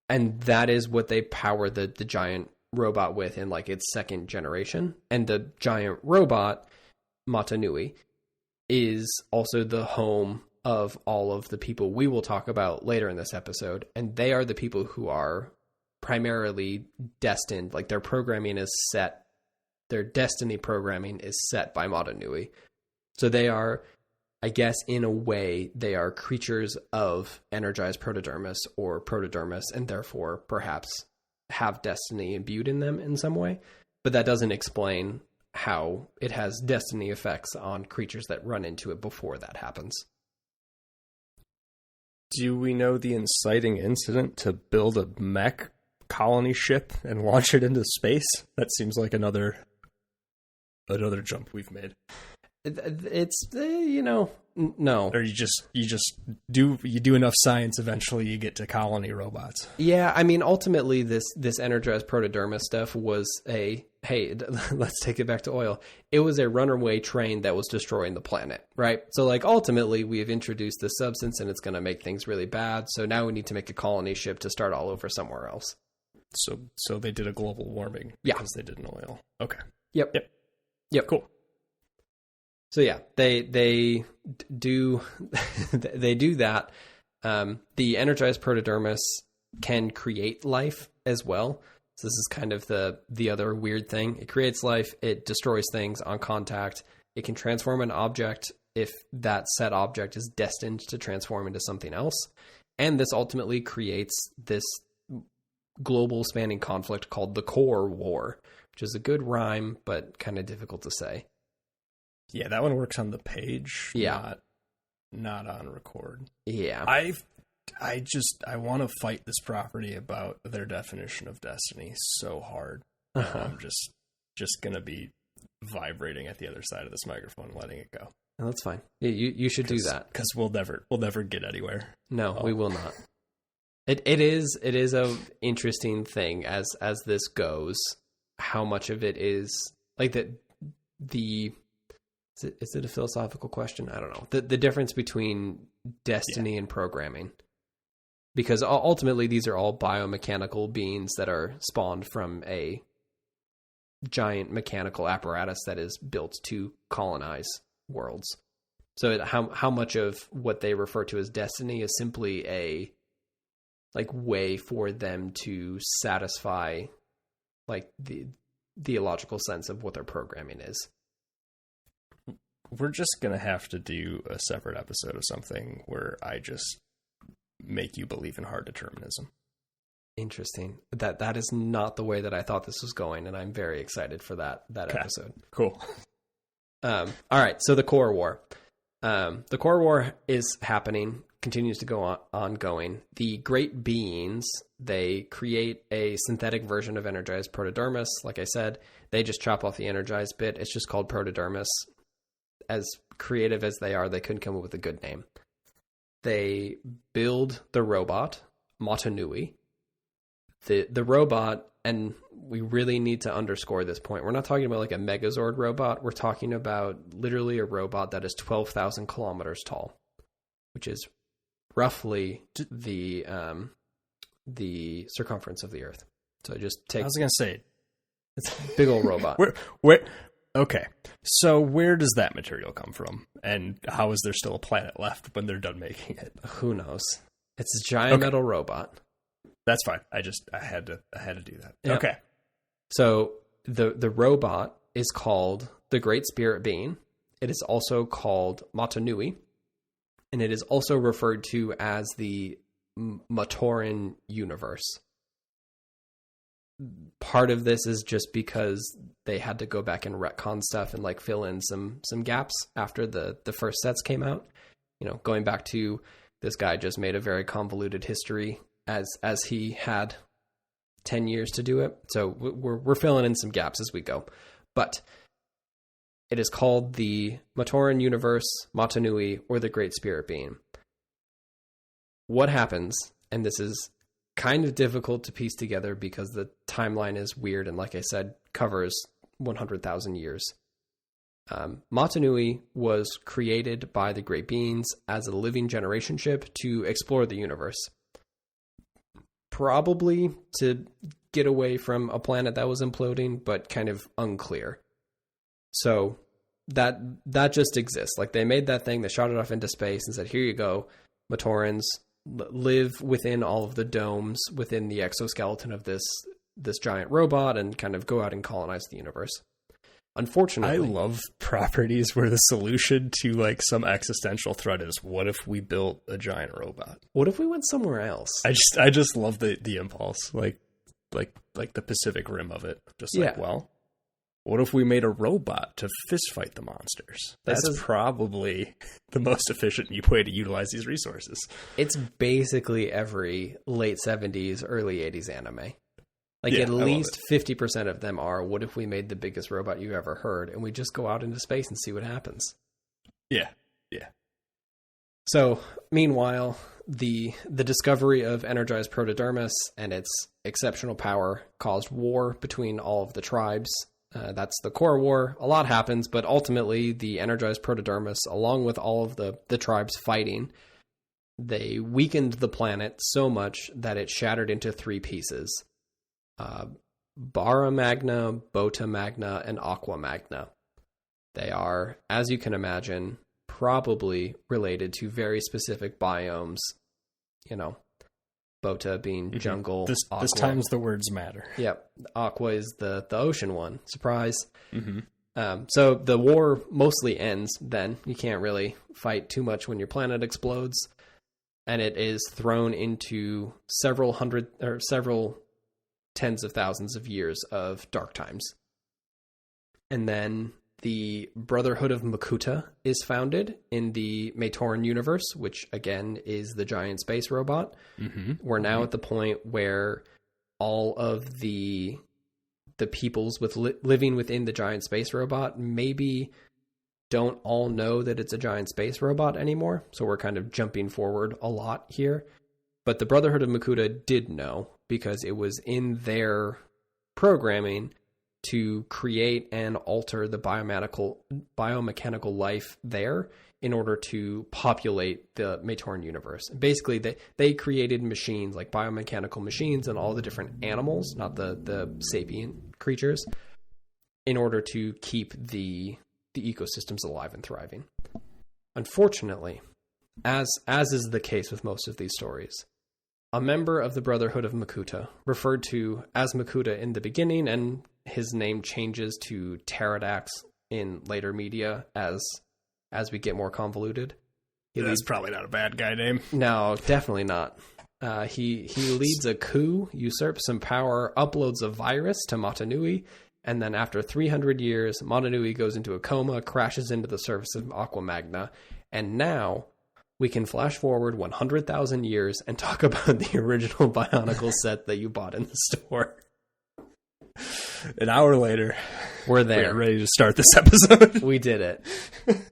And that is what they power the giant robot with in like its second generation. And the giant robot, Motunui, is also the home of all of the people we will talk about later in this episode. And they are the people who are primarily destined, like their programming is set, their destiny programming is set by Motunui. So they are, I guess, in a way, they are creatures of energized Protodermis or Protodermis, and therefore perhaps have destiny imbued in them in some way. But that doesn't explain how it has destiny effects on creatures that run into it before that happens. Do we know the inciting incident to build a mech colony ship and launch it into space? That seems like another jump we've made. It's no. Or you do enough science, eventually you get to colony robots. Yeah, I mean, ultimately this energized Protodermis stuff was let's take it back to oil. It was a runaway train that was destroying the planet, right? So like ultimately we have introduced this substance and it's going to make things really bad. So now we need to make a colony ship to start all over somewhere else. So they did a global warming because they did an oil. Okay. Yep. Cool. So yeah, they do they do that. The energized Protodermis can create life as well. So this is kind of the other weird thing. It creates life. It destroys things on contact. It can transform an object if that said object is destined to transform into something else. And this ultimately creates this global spanning conflict called the Core War, which is a good rhyme, but kind of difficult to say. Yeah, that one works on the page. Yeah. Not on record. Yeah. I want to fight this property about their definition of destiny so hard. I'm just going to be vibrating at the other side of this microphone, letting it go. No, that's fine. You should do that. Because we'll never get anywhere. No, we will not. It is a interesting thing as this goes, how much of it is like is it a philosophical question? I don't know. The difference between destiny and programming. Because ultimately these are all biomechanical beings that are spawned from a giant mechanical apparatus that is built to colonize worlds. So how much of what they refer to as destiny is simply a way for them to satisfy the theological sense of what their programming is. We're just going to have to do a separate episode of something where I just make you believe in hard determinism. Interesting. That is not the way that I thought this was going, and I'm very excited for that episode. Cool. All right, so the Core War. The Core War is happening, continues to go ongoing. The great beings, they create a synthetic version of energized Protodermis. Like I said, they just chop off the energized bit. It's just called Protodermis. As creative as they are, they couldn't come up with a good name. They build the robot, Motunui. The robot, and we really need to underscore this point. We're not talking about like a Megazord robot. We're talking about literally a robot that is 12,000 kilometers tall, which is roughly the circumference of the Earth. So just take. I was gonna say, it's a big old robot. Where? Okay, so where does that material come from, and how is there still a planet left when they're done making it? Who knows? It's a giant metal robot. That's fine. I had to do that. Yep. Okay. So the robot is called the Great Spirit Being. It is also called Matanui, and it is also referred to as the Matoran universe. Part of this is just because they had to go back and retcon stuff and like fill in some gaps after the first sets came out. You know, going back to this guy just made a very convoluted history as he had 10 years to do it. So we're filling in some gaps as we go. But it is called the Matoran Universe, Matanui, or the Great Spirit Being. What happens, and this is kind of difficult to piece together because the timeline is weird and, like I said, covers 100,000 years. Matanui was created by the Great Beings as a living generation ship to explore the universe. Probably to get away from a planet that was imploding, but kind of unclear. So that just exists. Like, they made that thing, they shot it off into space and said, here you go, Matorans, live within all of the domes within the exoskeleton of this giant robot and kind of go out and colonize the universe. Unfortunately, I love properties where the solution to like some existential threat is, what if we built a giant robot? What if we went somewhere else? I just love the impulse, like the Pacific Rim of it. Just like, well, what if we made a robot to fist fight the monsters? That's probably the most efficient way to utilize these resources. It's basically every late 70s, early 80s anime. Like, at least 50% of them are, what if we made the biggest robot you ever heard, and we just go out into space and see what happens? Yeah. So, meanwhile, the discovery of energized Protodermis and its exceptional power caused war between all of the tribes. That's the core war. A lot happens, but ultimately, the energized Protodermis, along with all of the tribes fighting, they weakened the planet so much that it shattered into 3 pieces. Bara Magna, Bota Magna, and Aqua Magna. They are, as you can imagine, probably related to very specific biomes. You know, Bota being jungle. This times the words matter. Yep. Aqua is the ocean one. Surprise. Mm-hmm. So the war mostly ends then. You can't really fight too much when your planet explodes. And it is thrown into several tens of thousands of years of dark times. And then the Brotherhood of Makuta is founded in the Matoran universe, which again is the giant space robot. Mm-hmm. We're now at the point where all of the peoples living within the giant space robot maybe don't all know that it's a giant space robot anymore. So we're kind of jumping forward a lot here. But the Brotherhood of Makuta did know, because it was in their programming to create and alter the biomechanical life there in order to populate the Matoran universe. Basically, they created machines, like biomechanical machines and all the different animals, not the sapient creatures, in order to keep the ecosystems alive and thriving. Unfortunately, as is the case with most of these stories, a member of the Brotherhood of Makuta, referred to as Makuta in the beginning, and his name changes to Pterodax in later media as we get more convoluted. That's probably not a bad guy name. No, definitely not. He leads a coup, usurps some power, uploads a virus to Matanui, and then after 300 years, Matanui goes into a coma, crashes into the surface of Aqua Magna, and now we can flash forward 100,000 years and talk about the original Bionicle set that you bought in the store. An hour later, we're there. We're ready to start this episode. We did it.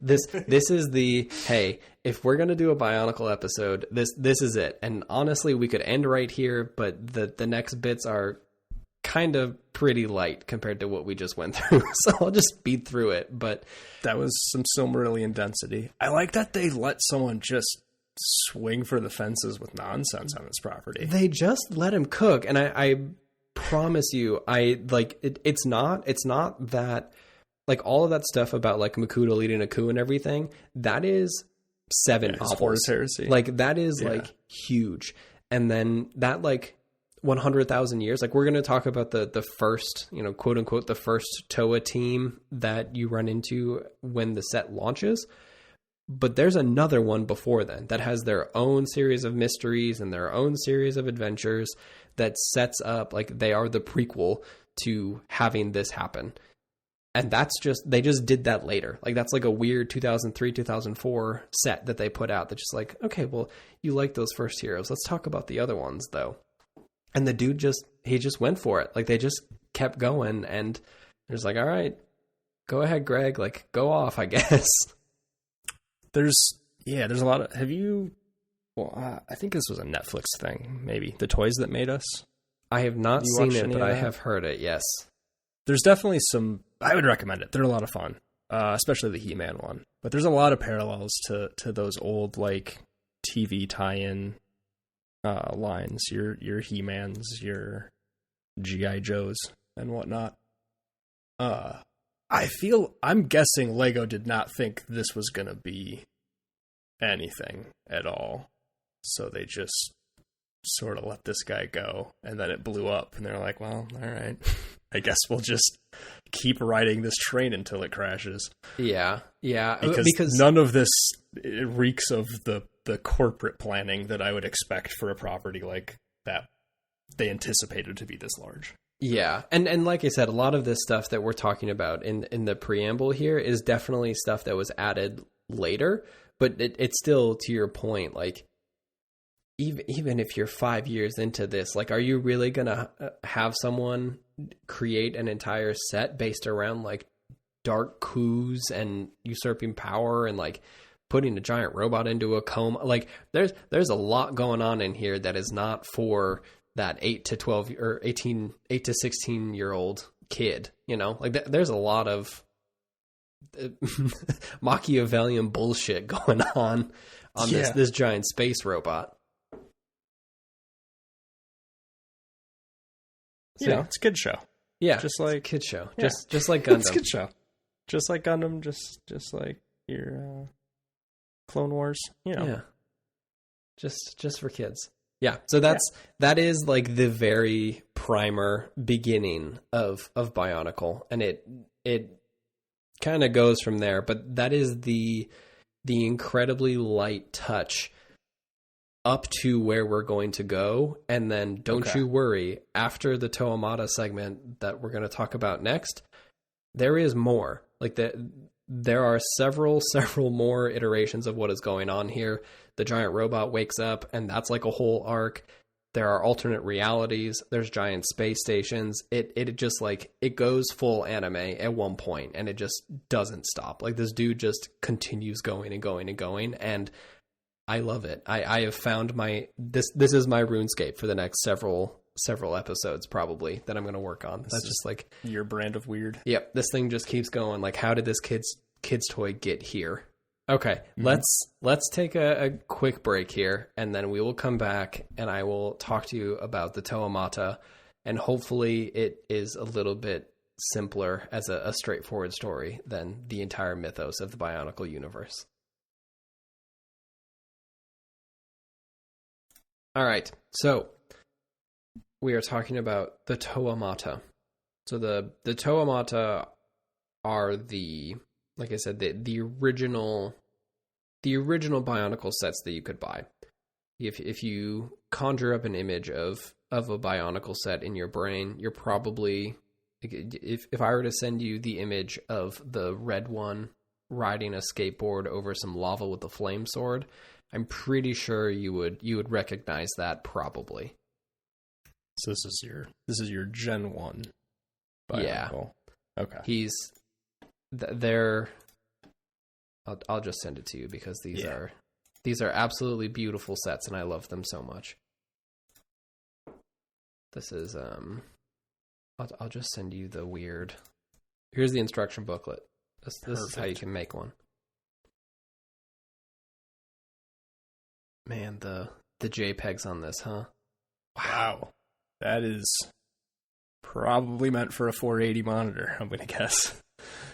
This is the, hey, if we're going to do a Bionicle episode, this is it. And honestly, we could end right here, but the next bits are kind of pretty light compared to what we just went through. So I'll just speed through it. But that was some Silmarillion density. I like that they let someone just swing for the fences with nonsense on this property. They just let him cook, and I promise you, it's not that, like, all of that stuff about like Makuta leading a coup and everything, that is 7 novels. Heresy. Like, that is like huge. And then that, like, 100,000 years, like, we're going to talk about the first, you know, quote unquote, the first Toa team that you run into when the set launches. But there's another one before then that has their own series of mysteries and their own series of adventures that sets up, like, they are the prequel to having this happen. And they just did that later. Like, that's like a weird 2003, 2004 set that they put out. That's just like, okay, well, you like those first heroes. Let's talk about the other ones, though. And the dude he just went for it. Like, they just kept going, and there's like, all right, go ahead, Greg. Like, go off, I guess. There's a lot of, I think this was a Netflix thing, maybe. The Toys That Made Us. I have not seen it, but I have heard it, yes. There's definitely I would recommend it. They're a lot of fun, especially the He-Man one. But there's a lot of parallels to those old, like, TV tie-in lines, your He-Mans, your G.I. Joes, and whatnot. I'm guessing Lego did not think this was going to be anything at all. So they just sort of let this guy go, and then it blew up, and they're like, well, all right, I guess we'll just keep riding this train until it crashes. Yeah. Because none of this reeks of the corporate planning that I would expect for a property like that they anticipated to be this large. Yeah. And like I said, a lot of this stuff that we're talking about in the preamble here is definitely stuff that was added later, but it's still, to your point, like, even if you're 5 years into this, like, are you really going to have someone create an entire set based around, like, dark coups and usurping power and, like, putting a giant robot into a coma? Like, there's a lot going on in here that is not for that 8 to 16 year old kid, you know? Like, there's a lot of Machiavellian bullshit going on this giant space robot. You know, it's a kid show. Yeah, just like kid show. Yeah. Just like Gundam. It's a kid show. Just like Gundam. Just like your Clone Wars. You know. Yeah. Just for kids. Yeah. So that is like the very primer beginning of Bionicle, and it kind of goes from there. But that is the incredibly light touch up to where we're going to go. And then don't you worry, after the Toamata segment that we're going to talk about next, there is more. Like, there are several more iterations of what is going on here. The giant robot wakes up, and that's like a whole arc. There are alternate realities. There's giant space stations. It just, like, it goes full anime at one point, and it just doesn't stop. Like, this dude just continues going and going and going, and I love it. I have found this is my RuneScape for the next several episodes, probably, that I'm going to work on. That's just like your brand of weird. Yep. This thing just keeps going. Like, how did this kid's toy get here? Okay. Mm-hmm. Let's take a quick break here, and then we will come back and I will talk to you about the Toamata, and hopefully it is a little bit simpler as a straightforward story than the entire mythos of the Bionicle universe. All right, so we are talking about the Toamata. So the Toamata are like I said, the original Bionicle sets that you could buy. If you conjure up an image of a Bionicle set in your brain, you're probably, if I were to send you the image of the red one riding a skateboard over some lava with a flame sword, I'm pretty sure you would recognize that, probably. So this is your Gen 1 Bionicle. Yeah. Okay. I'll just send it to you because these are absolutely beautiful sets, and I love them so much. This is I'll just send you the weird. Here's the instruction booklet. This is how you can make one. Man, the JPEGs on this, huh? Wow. That is probably meant for a 480 monitor, I'm going to guess.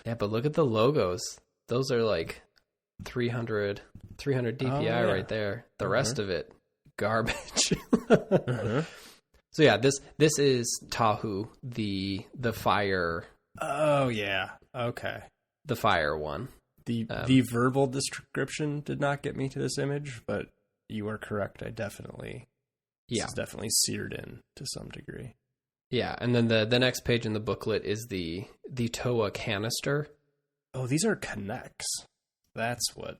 Yeah, but look at the logos. Those are like 300 DPI right there. The rest of it, garbage. So yeah, this is Tahu, the fire. Oh yeah. Okay. The fire one. The verbal description did not get me to this image, but you are correct. This is definitely seared in to some degree. Yeah, and then the next page in the booklet is the Toa canister. Oh, these are connects. That's what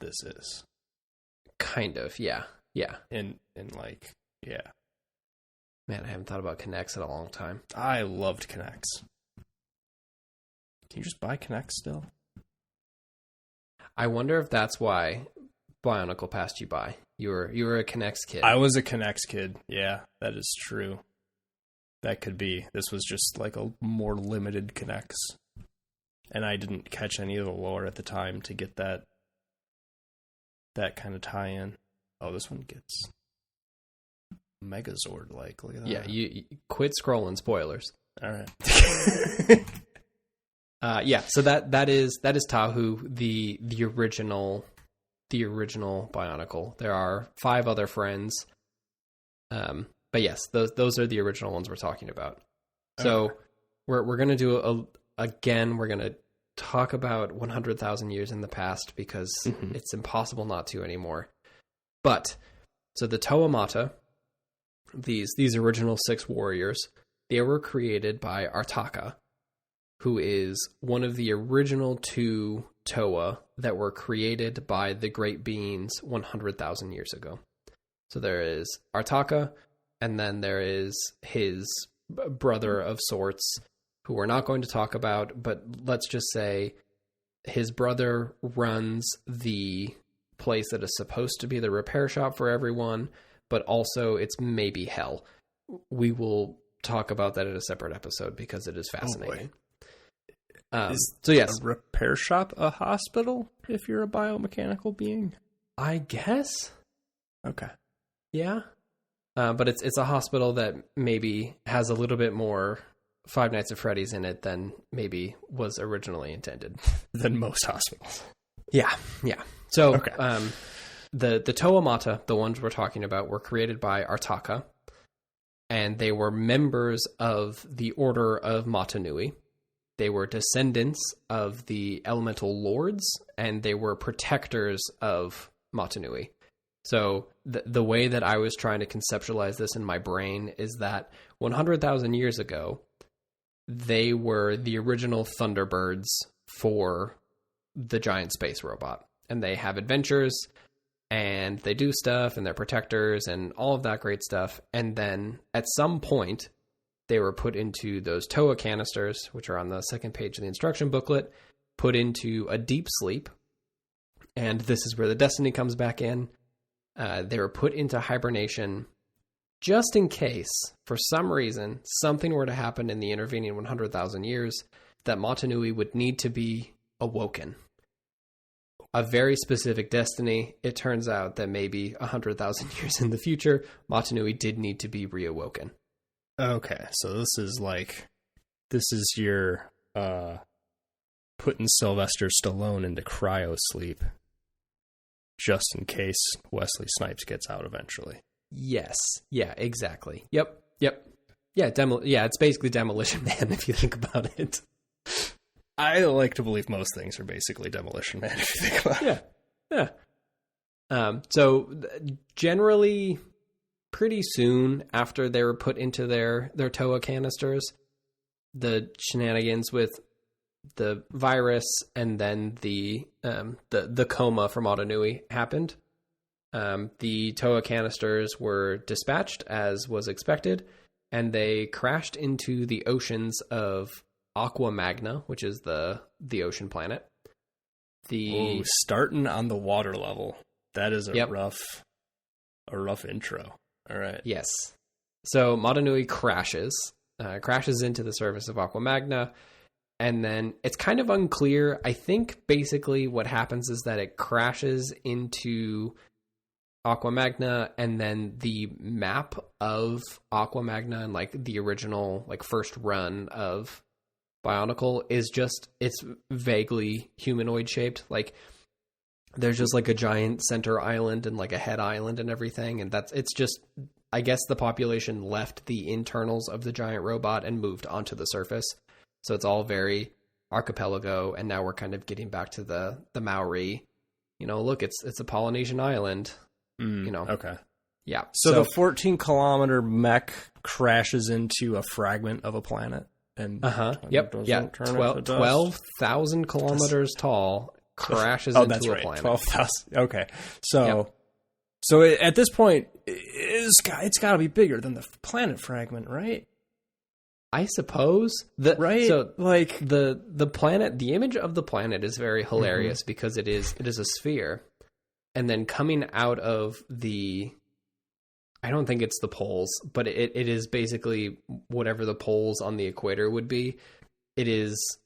this is. Kind of, yeah. In like, yeah. Man, I haven't thought about connects in a long time. I loved connects. Can you just buy connects still? I wonder if that's why Bionicle passed you by. You were a Connects kid. I was a Connects kid. Yeah, that is true. That could be. This was just like a more limited Connects. And I didn't catch any of the lore at the time to get that kind of tie-in. Oh, this one gets Megazord-like. Look at that. Yeah, you quit scrolling spoilers. All right. Yeah, so that is Tahu, the original Bionicle. There are 5 other friends. But yes, those are the original ones we're talking about. So we're going to do we're going to talk about 100,000 years in the past because it's impossible not to anymore. But so the Toa Mata, these original 6 warriors, they were created by Artaka, who is one of the original 2 Toa that were created by the Great Beings 100,000 years ago. So there is Artaka, and then there is his brother of sorts, who we're not going to talk about, but let's just say his brother runs the place that is supposed to be the repair shop for everyone, but also it's maybe hell. We will talk about that in a separate episode because it is fascinating. So yes, a repair shop a hospital if you're a biomechanical being? I guess. Okay. Yeah. But it's a hospital that maybe has a little bit more Five Nights at Freddy's in it than maybe was originally intended. Than most hospitals. Yeah. So okay. The Toa Mata, the ones we're talking about, were created by Artaka, and they were members of the Order of Matanui. They were descendants of the Elemental Lords, and they were protectors of Matanui. So the way that I was trying to conceptualize this in my brain is that 100,000 years ago, they were the original Thunderbirds for the giant space robot. And they have adventures, and they do stuff, and they're protectors, and all of that great stuff. And then at some point, they were put into those Toa canisters, which are on the second page of the instruction booklet, put into a deep sleep. And this is where the destiny comes back in. They were put into hibernation just in case, for some reason, something were to happen in the intervening 100,000 years that Matanui would need to be awoken. A very specific destiny. It turns out that maybe 100,000 years in the future, Matanui did need to be reawoken. Okay, so this is your putting Sylvester Stallone into cryo sleep just in case Wesley Snipes gets out eventually. Yes. Yeah, exactly. Yep. Yeah, it's basically Demolition Man if you think about it. I like to believe most things are basically Demolition Man if you think about it. Yeah. So generally pretty soon after they were put into their Toa canisters, the shenanigans with the virus and then the coma from Matanui happened. The Toa canisters were dispatched as was expected, and they crashed into the oceans of Aqua Magna, which is the ocean planet. Starting on the water level. That is a rough intro. All right. Yes. So Matanui crashes into the surface of Aqua Magna, and then it's kind of unclear. I think basically what happens is that it crashes into Aqua Magna, and then the map of Aqua Magna and like the original like first run of Bionicle is just, it's vaguely humanoid shaped. Like there's just like a giant center island and like a head island and everything, and it's just, I guess the population left the internals of the giant robot and moved onto the surface. So it's all very archipelago, and now we're kind of getting back to the Maori. You know, look, it's a Polynesian island. You know. Okay. Yeah. So the 14-kilometer mech crashes into a fragment of a planet. And Yep. Yeah. 12,000 kilometers tall, crashes into a planet. 12,000. Okay. So at this point, it's got to be bigger than the planet fragment, right? I suppose right. So like the planet, the image of the planet is very hilarious because it is a sphere, and then coming out of the, I don't think it's the poles, but it is basically whatever the poles on the equator would be. It is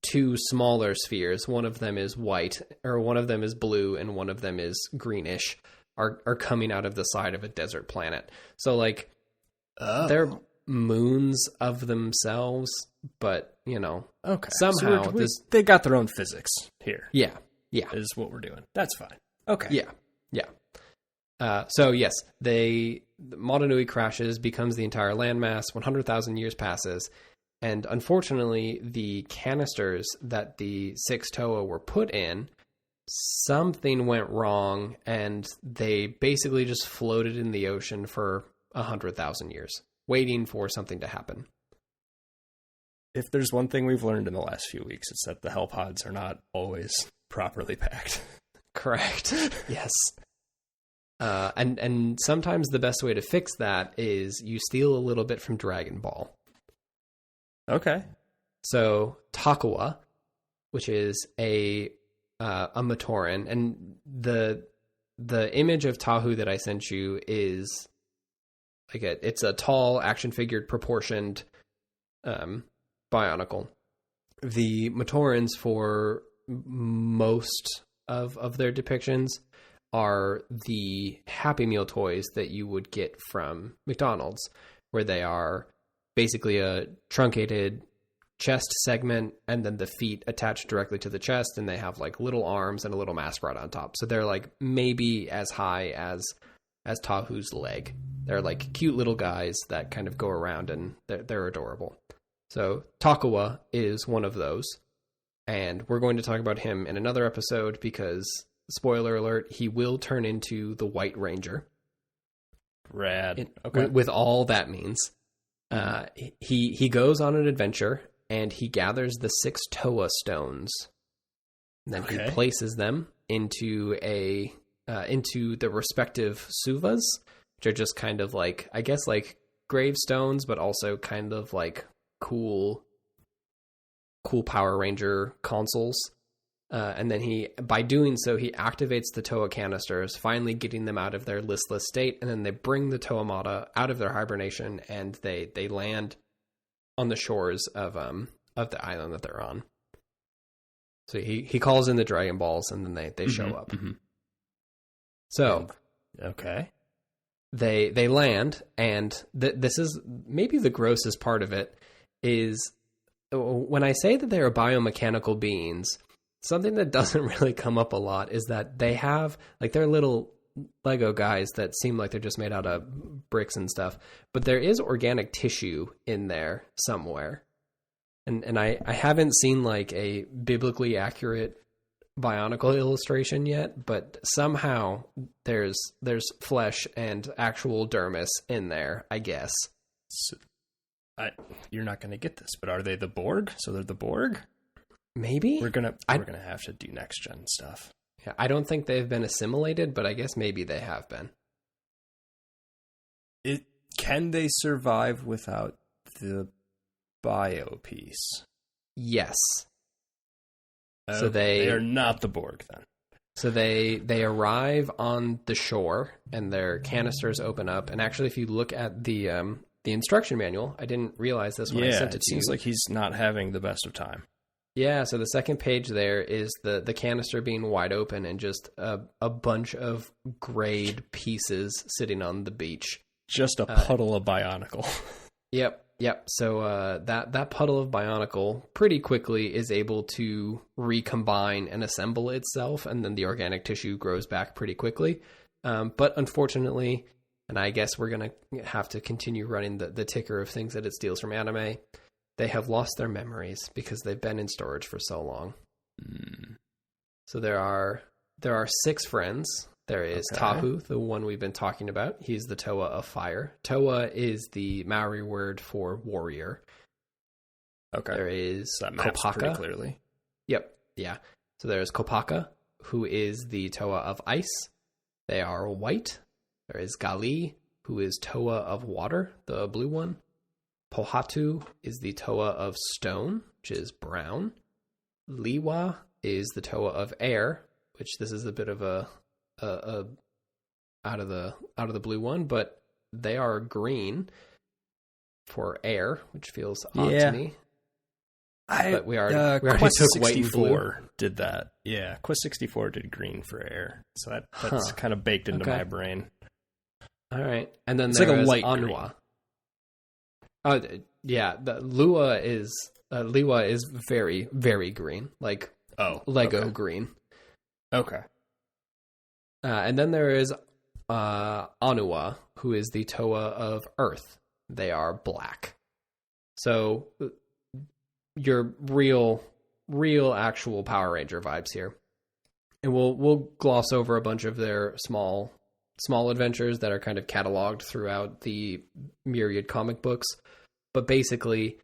two smaller spheres. One of them is white, or one of them is blue, and one of them is greenish. Are coming out of the side of a desert planet. So like, they're moons of themselves, but you know, somehow so they got their own physics here. Yeah, is what we're doing. That's fine. Okay. Yeah. So yes, Motunui crashes, becomes the entire landmass. 100,000 years passes, and unfortunately, the canisters that the 6 Toa were put in, something went wrong, and they basically just floated in the ocean for 100,000 years, waiting for something to happen. If there's one thing we've learned in the last few weeks, it's that the hell pods are not always properly packed. Correct. Yes. And sometimes the best way to fix that is you steal a little bit from Dragonball. Okay. So Takawa, which is a Matoran, and the image of Tahu that I sent you is like it's a tall, action figured, proportioned Bionicle. The Matorans, for most of their depictions, are the Happy Meal toys that you would get from McDonald's, where they are basically a truncated chest segment and then the feet attached directly to the chest, and they have like little arms and a little mascot on top. So they're like maybe as high as Tahu's leg. They're like cute little guys that kind of go around, and they're adorable. So Takawa is one of those, and we're going to talk about him in another episode because, spoiler alert, he will turn into the White Ranger. Rad. With all that means. He goes on an adventure, and he gathers the 6 Toa stones. And then he places them into the respective suvas, which are just kind of like, I guess, like gravestones, but also kind of like cool Power Ranger consoles. And then by doing so, he activates the Toa canisters, finally getting them out of their listless state, and then they bring the Toamata out of their hibernation, and they land on the shores of the island that they're on. So he calls in the Dragon Balls, and then they show up. Mm-hmm. So they land, and this is maybe the grossest part of it, is when I say that they are biomechanical beings, something that doesn't really come up a lot is that they have, like, they're little Lego guys that seem like they're just made out of bricks and stuff, but there is organic tissue in there somewhere. And I haven't seen like a biblically accurate Bionicle illustration yet, but somehow there's flesh and actual dermis in there, I guess. So, you're not going to get this, but are they the Borg? So they're the Borg? Maybe we're gonna have to do next gen stuff. Yeah, I don't think they've been assimilated, but I guess maybe they have been. Can they survive without the bio piece? Yes. So they are not the Borg then. So they arrive on the shore, and their canisters open up. And actually, if you look at the instruction manual, I didn't realize this when I sent it to you. It seems like he's not having the best of time. Yeah, so the second page there is the canister being wide open and just a bunch of grayed pieces sitting on the beach. Just a puddle of Bionicle. Yep. So that puddle of Bionicle pretty quickly is able to recombine and assemble itself, and then the organic tissue grows back pretty quickly. But unfortunately, and I guess we're going to have to continue running the ticker of things that it steals from anime, they have lost their memories because they've been in storage for so long. So there are 6 friends. There is Tahu, the one we've been talking about. He's the Toa of fire. Toa is the Maori word for warrior. Okay. There is that maps pretty Kopaka. clearly. Yep. Yeah. So there's Kopaka, who is the Toa of ice. They are white. There is Gali, who is Toa of water, the blue one. Pohatu is the Toa of stone, which is brown. Liwa is the Toa of air, which this is a bit of a out of the blue one, but they are green for air, which feels odd to me. But we already Quest took 64 white and blue. did that. Yeah, Quest 64 did green for air, so that's kind of baked into my brain. All right, and then It's there like a is light Anua. Yeah, the Liwa is very, very green, like Lego green. Okay. And then there is Anua, who is the Toa of Earth. They are black. So your real actual Power Ranger vibes here. And we'll gloss over a bunch of their small adventures that are kind of cataloged throughout the myriad comic books. But basically,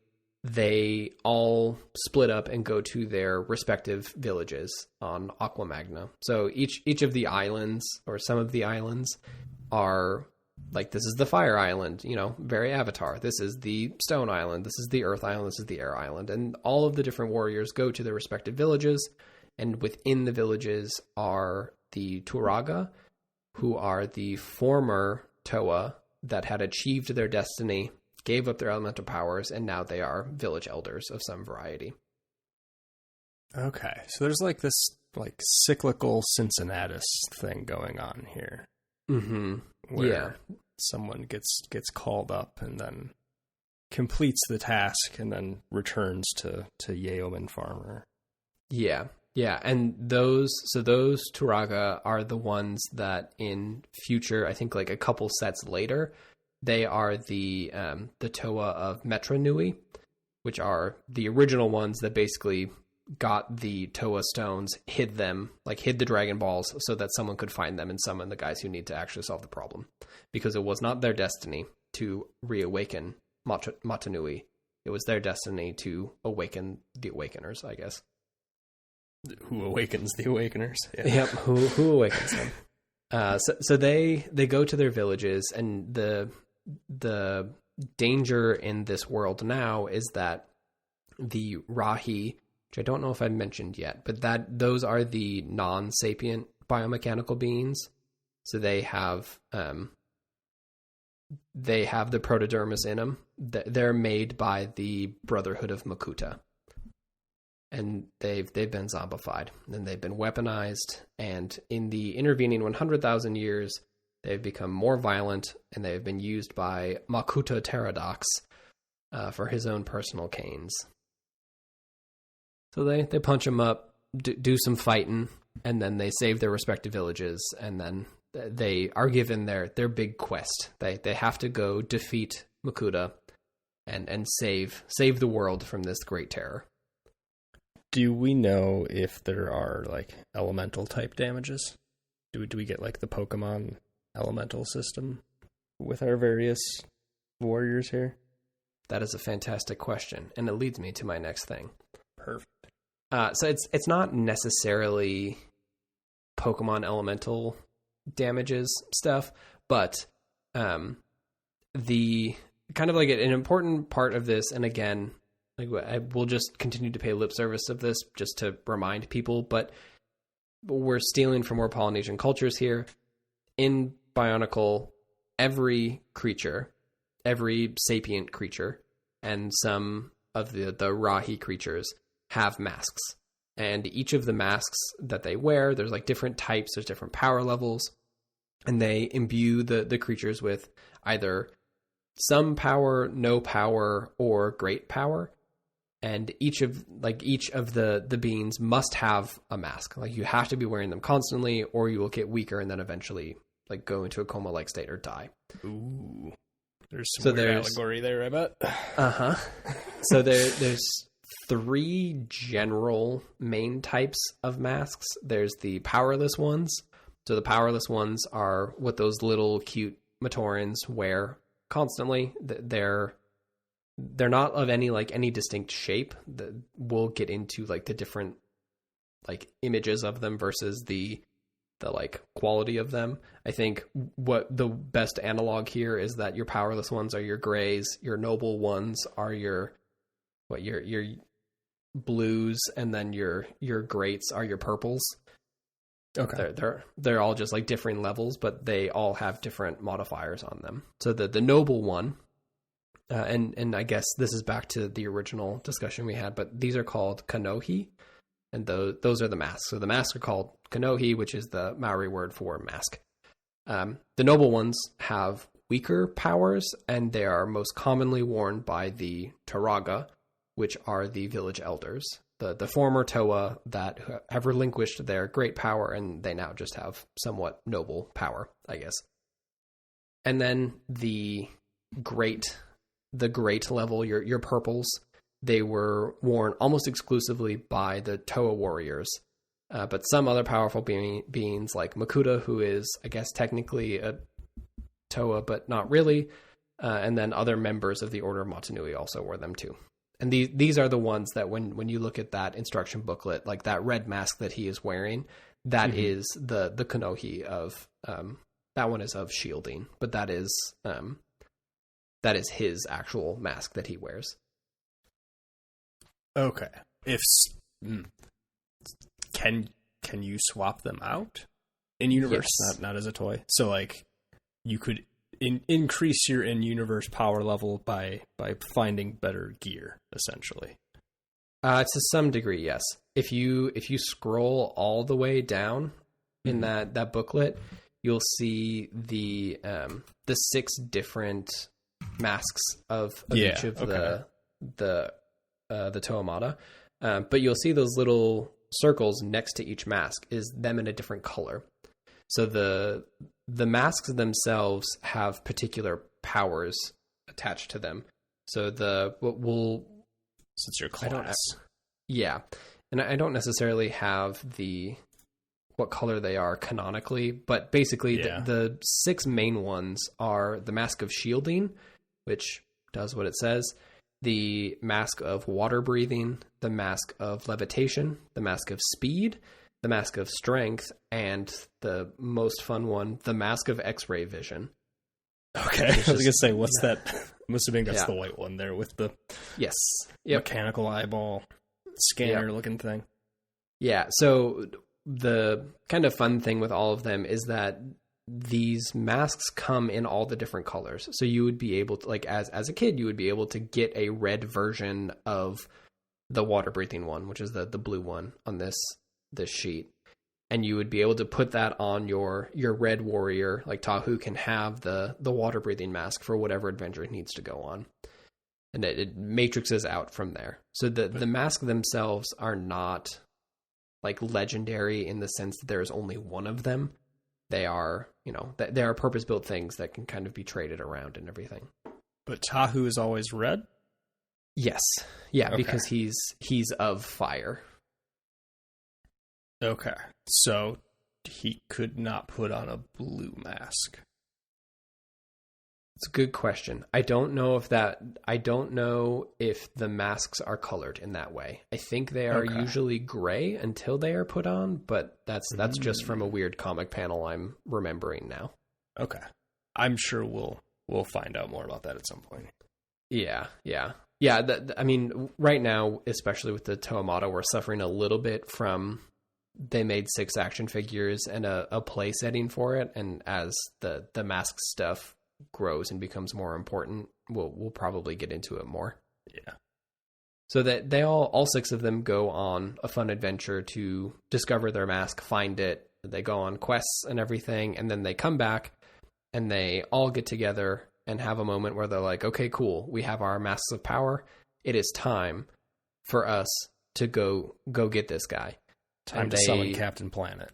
they all split up and go to their respective villages on Aqua Magna. So each of the islands, or some of the islands, are like, this is the Fire Island, very Avatar. This is the Stone Island. This is the Earth Island. This is the Air Island. And all of the different warriors go to their respective villages. And within the villages are the Turaga, who are the former Toa that had achieved their destiny, gave up their elemental powers, and now they are village elders of some variety. Okay, so there's like this cyclical Cincinnatus thing going on here. Mm-hmm. Where someone gets called up and then completes the task and then returns to Yeoman Farmer. Yeah, and those Turaga are the ones that in future, I think like a couple sets later, they are the Toa of Metra Nui, which are the original ones that basically got the Toa stones, hid them, hid the Dragon Balls so that someone could find them and summon the guys who need to actually solve the problem. Because it was not their destiny to reawaken Matanui. It was their destiny to awaken the Awakeners, I guess. Who awakens the Awakeners? Yeah. Yep, who awakens them. So they go to their villages, and the danger in this world now is that the Rahi, which I don't know if I mentioned yet, but those are the non-sapient biomechanical beings. So they have the Protodermis in them. They're made by the Brotherhood of Makuta. And they've been zombified, and they've been weaponized, and in the intervening 100,000 years, they've become more violent, and they've been used by Makuta Pterodox for his own personal canes. So they punch him up, do some fighting, and then they save their respective villages, and then they are given their big quest. They have to go defeat Makuta and save the world from this great terror. Do we know if there are elemental type damages? Do we get the Pokemon elemental system with our various warriors here? That is a fantastic question, and it leads me to my next thing. Perfect. So it's not necessarily Pokemon elemental damages stuff, but the kind of an important part of this, and again, I will just continue to pay lip service of this just to remind people, but we're stealing from more Polynesian cultures here. In Bionicle, every creature, every sapient creature, and some of the Rahi creatures have masks. And each of the masks that they wear, there's like different types, there's different power levels, and they imbue the creatures with either some power, no power, or great power. And each of the beings must have a mask. Like, you have to be wearing them constantly, or you will get weaker and then eventually like go into a coma-like state or die. Ooh, there's some weird allegory there, I bet. So there's 3 general main types of masks. There's the powerless ones. So the powerless ones are what those little cute Matorans wear constantly. They're not of any distinct shape. We'll get into like the different like images of them versus the like quality of them. I think what the best analog here is that your powerless ones are your grays, your noble ones are your blues, and then your greats are your purples. Okay. They're all just like different levels, but they all have different modifiers on them. So the noble one, and I guess this is back to the original discussion we had, but these are called kanohi, and those are the masks. So the masks are called kanohi, which is the Maori word for mask. The noble ones have weaker powers, and they are most commonly worn by the Turaga, which are the village elders. The former Toa that have relinquished their great power, and they now just have somewhat noble power, I guess. And then the great level, your purples, they were worn almost exclusively by the Toa warriors. But some other powerful beings like Makuta, who is, I guess, technically a Toa, but not really. And then other members of the Order of Motunui also wore them too. And these are the ones that when you look at that instruction booklet, like that red mask that he is wearing, that is the kanohi of, that one is of shielding, but that is his actual mask that he wears. Okay. Can you swap them out in universe? Yes. Not as a toy. So like you could increase your in-universe power level by finding better gear, essentially. To some degree, yes. If you scroll all the way down in that booklet, you'll see the 6 different masks of each of the Toamata. But you'll see those little circles next to each mask is them in a different color. So the masks themselves have particular powers attached to them. So since your class, and I don't necessarily have what color they are canonically, but basically the 6 main ones are the mask of shielding, which does what it says, the mask of water breathing, the mask of levitation, the mask of speed, the mask of strength, and the most fun one, the mask of X-ray vision. Okay, I was going to say, what's that? Must have been the white one there with the mechanical eyeball scanner looking thing. Yeah, so the kind of fun thing with all of them is that these masks come in all the different colors. So you would be able to, like, as a kid, you would be able to get a red version of the water breathing one, which is the blue one on this sheet. And you would be able to put that on your red warrior, like Tahu can have the water breathing mask for whatever adventure it needs to go on. And it matrixes out from there. So the masks themselves are not like legendary in the sense that there is only one of them. They are, they are purpose-built things that can kind of be traded around and everything. But Tahu is always red? Yes. Yeah, okay. Because he's of fire. Okay. So he could not put on a blue mask. It's a good question. I don't know if the masks are colored in that way. I think they are usually gray until they are put on, but that's just from a weird comic panel I'm remembering now. Okay. I'm sure we'll find out more about that at some point. Yeah. I mean, right now, especially with the Toamata, we're suffering a little bit from they made 6 action figures and a play setting for it, and as the mask stuff grows and becomes more important, we'll probably get into it more. So that they all six of them go on a fun adventure to discover their mask, find it. They go on quests and everything, and then they come back and they all get together and have a moment where they're like, okay, cool. We have our masks of power. It is time for us to go get this guy. Time to summon Captain Planet.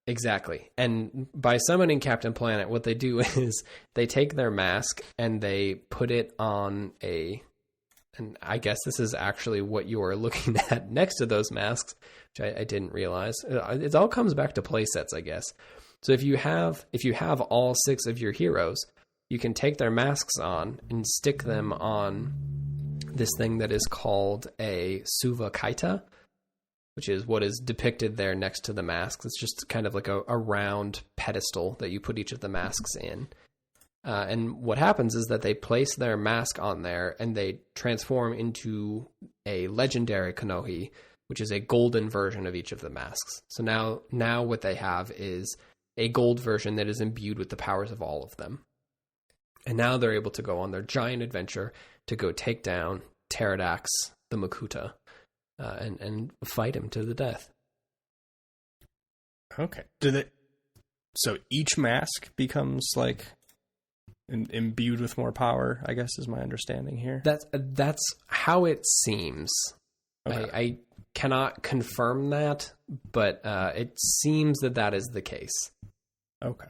Exactly. And by summoning Captain Planet, what they do is they take their mask and they put it on and I guess this is actually what you are looking at next to those masks, which I didn't realize. It all comes back to play sets, I guess. So if you have all six of your heroes, you can take their masks on and stick them on this thing that is called a Suva Kaita, which is what is depicted there next to the masks. It's just kind of like a round pedestal that you put each of the masks in. And what happens is that they place their mask on there and they transform into a legendary Kanohi, which is a golden version of each of the masks. So now what they have is a gold version that is imbued with the powers of all of them. And now they're able to go on their giant adventure to go take down Pterodax, the Makuta, and fight him to the death. Okay. So each mask becomes like imbued with more power, I guess, is my understanding here. That's how it seems. Okay. I cannot confirm that, but it seems that is the case. Okay.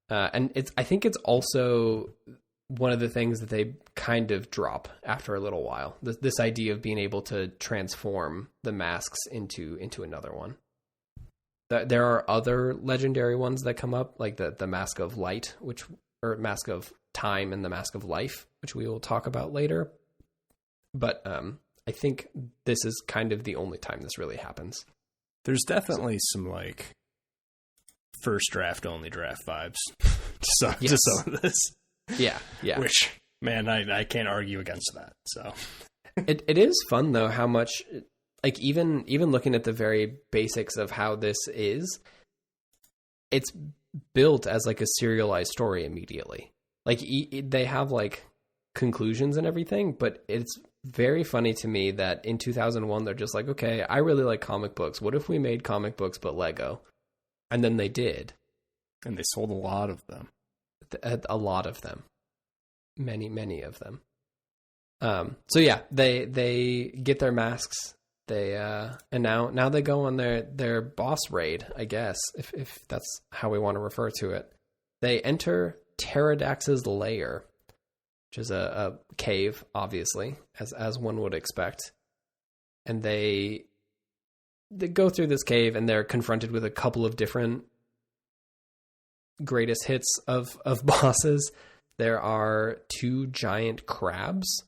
And I think it's also one of the things that they kind of drop after a little while. This idea of being able to transform the masks into another one. There are other legendary ones that come up, like the Mask of Light, or Mask of Time and the Mask of Life, which we will talk about later. But I think this is kind of the only time this really happens. There's definitely some like first draft only draft vibes to some of this. Yeah. Which, man, I can't argue against that. So it is fun though how much, like even looking at the very basics of how this is, it's built as like a serialized story immediately. Like they have like conclusions and everything, but it's very funny to me that in 2001 they're just like, okay, I really like comic books. What if we made comic books but Lego? And then they did, and they sold a lot of them. A lot of them, many of them. So yeah, they get their masks. They and now they go on their boss raid, I guess, if that's how we want to refer to it. They enter Pterodax's lair, which is a cave, obviously, as one would expect. And they go through this cave and they're confronted with a couple of different greatest hits of bosses. There are two giant crabs,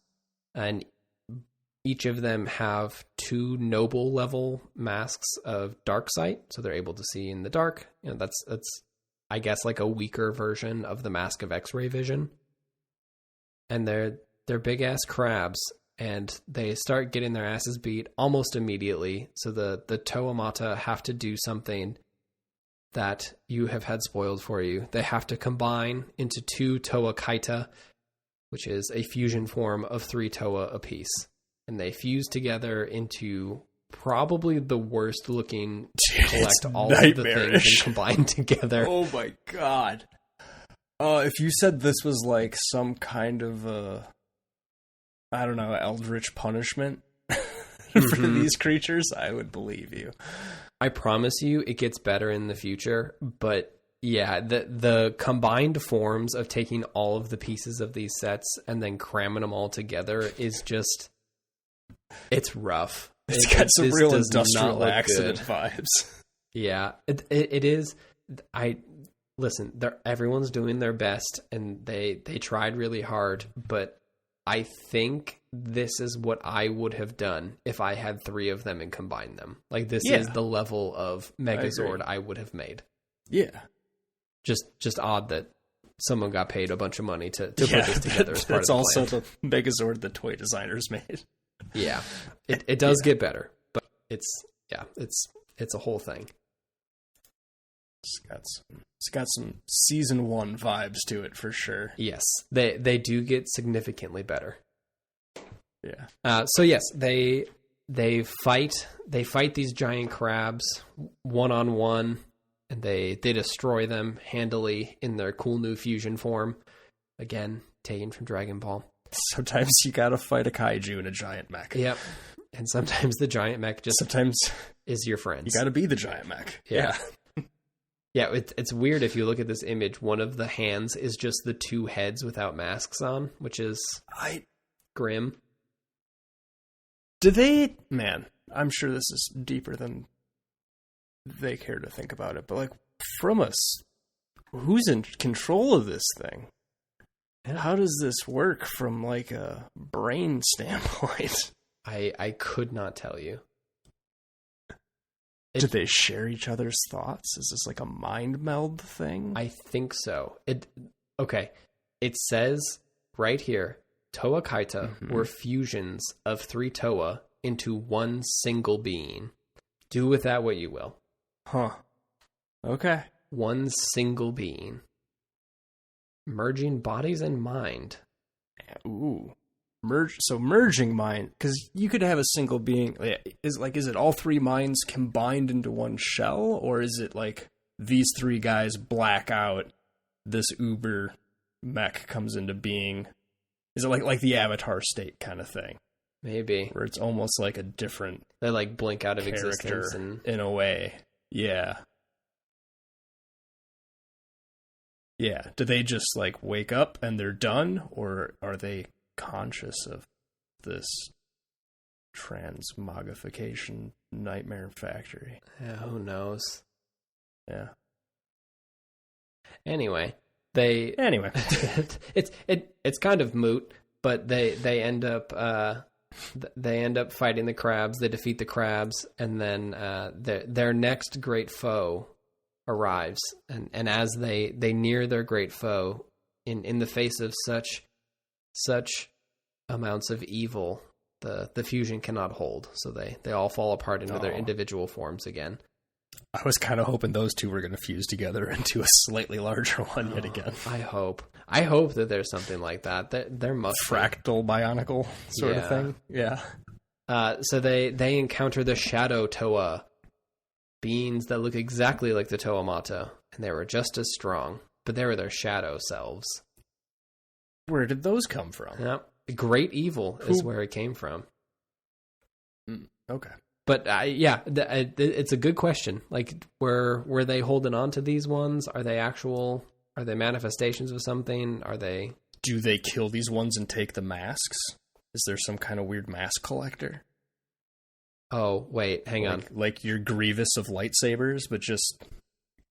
and each of them have two noble level masks of dark sight, so they're able to see in the dark. You know, that's I guess like a weaker version of the mask of X-ray vision. And they're big ass crabs, and they start getting their asses beat almost immediately. So the Toamata have to do something that you have had spoiled for you. They have to combine into two Toa Kaita, which is a fusion form of 3 Toa apiece. And they fuse together into probably the worst looking collect all of the things and combine together. Oh my god. If you said this was like some kind of I don't know, eldritch punishment for these creatures, I would believe you. I promise you it gets better in the future, but yeah, the combined forms of taking all of the pieces of these sets and then cramming them all together is just, it's rough. It's got some real industrial accident vibes. Yeah, it is. Listen, everyone's doing their best and they tried really hard, but I think this is what I would have done if I had 3 of them and combined them. Like this is the level of Megazord I would have made. Yeah. Just odd that someone got paid a bunch of money to put this together as part of the plan. That's also the Megazord the toy designers made. Yeah. It does get better, but it's a whole thing. It's got some season 1 vibes to it for sure. Yes. They do get significantly better. Yeah. So yes, they they fight these giant crabs one-on-one, and they destroy them handily in their cool new fusion form. Again, taken from Dragon Ball. Sometimes you gotta fight a kaiju in a giant mech. Yep. And sometimes the giant mech sometimes is your friend. You gotta be the giant mech. Yeah. Yeah, it's weird if you look at this image. One of the hands is just the two heads without masks on, which is grim. Do they... Man, I'm sure this is deeper than they care to think about it, but like, from us, who's in control of this thing? And how does this work from like a brain standpoint? I could not tell you. Do they share each other's thoughts? Is this like a mind meld thing? I think so. Okay. It says right here, Toa Kaita were fusions of 3 Toa into one single being. Do with that what you will. Huh. Okay. One single being. Merging bodies and mind. Ooh. Merging mind, because you could have a single being. Is it all 3 minds combined into one shell, or is it like these 3 guys black out, this uber mech comes into being? Is it like the Avatar state kind of thing? Maybe, where it's almost like a different. They like blink out of existence in a way. Yeah. Yeah. Do they just like wake up and they're done, or are they conscious of this transmogrification nightmare factory? Yeah, who knows? Yeah. Anyway, it's kind of moot, but they end up fighting the crabs. They defeat the crabs, and then their next great foe arrives, and as they near their great foe, in the face of such amounts of evil, the fusion cannot hold, so they all fall apart into their individual forms again. I was kind of hoping those 2 were going to fuse together into a slightly larger one yet again. I hope that there's something like that. There must fractal Bionicle sort of thing. Yeah. So they encounter the Shadow Toa, beings that look exactly like the Toamato, and they were just as strong, but they were their shadow selves. Where did those come from? Yep. Great evil is where it came from. Okay. But it's a good question. Like, were they holding on to these ones? Are they manifestations of something? Do they kill these ones and take the masks? Is there some kind of weird mask collector? Oh, wait, hang on. Like your Grievous of lightsabers, but just...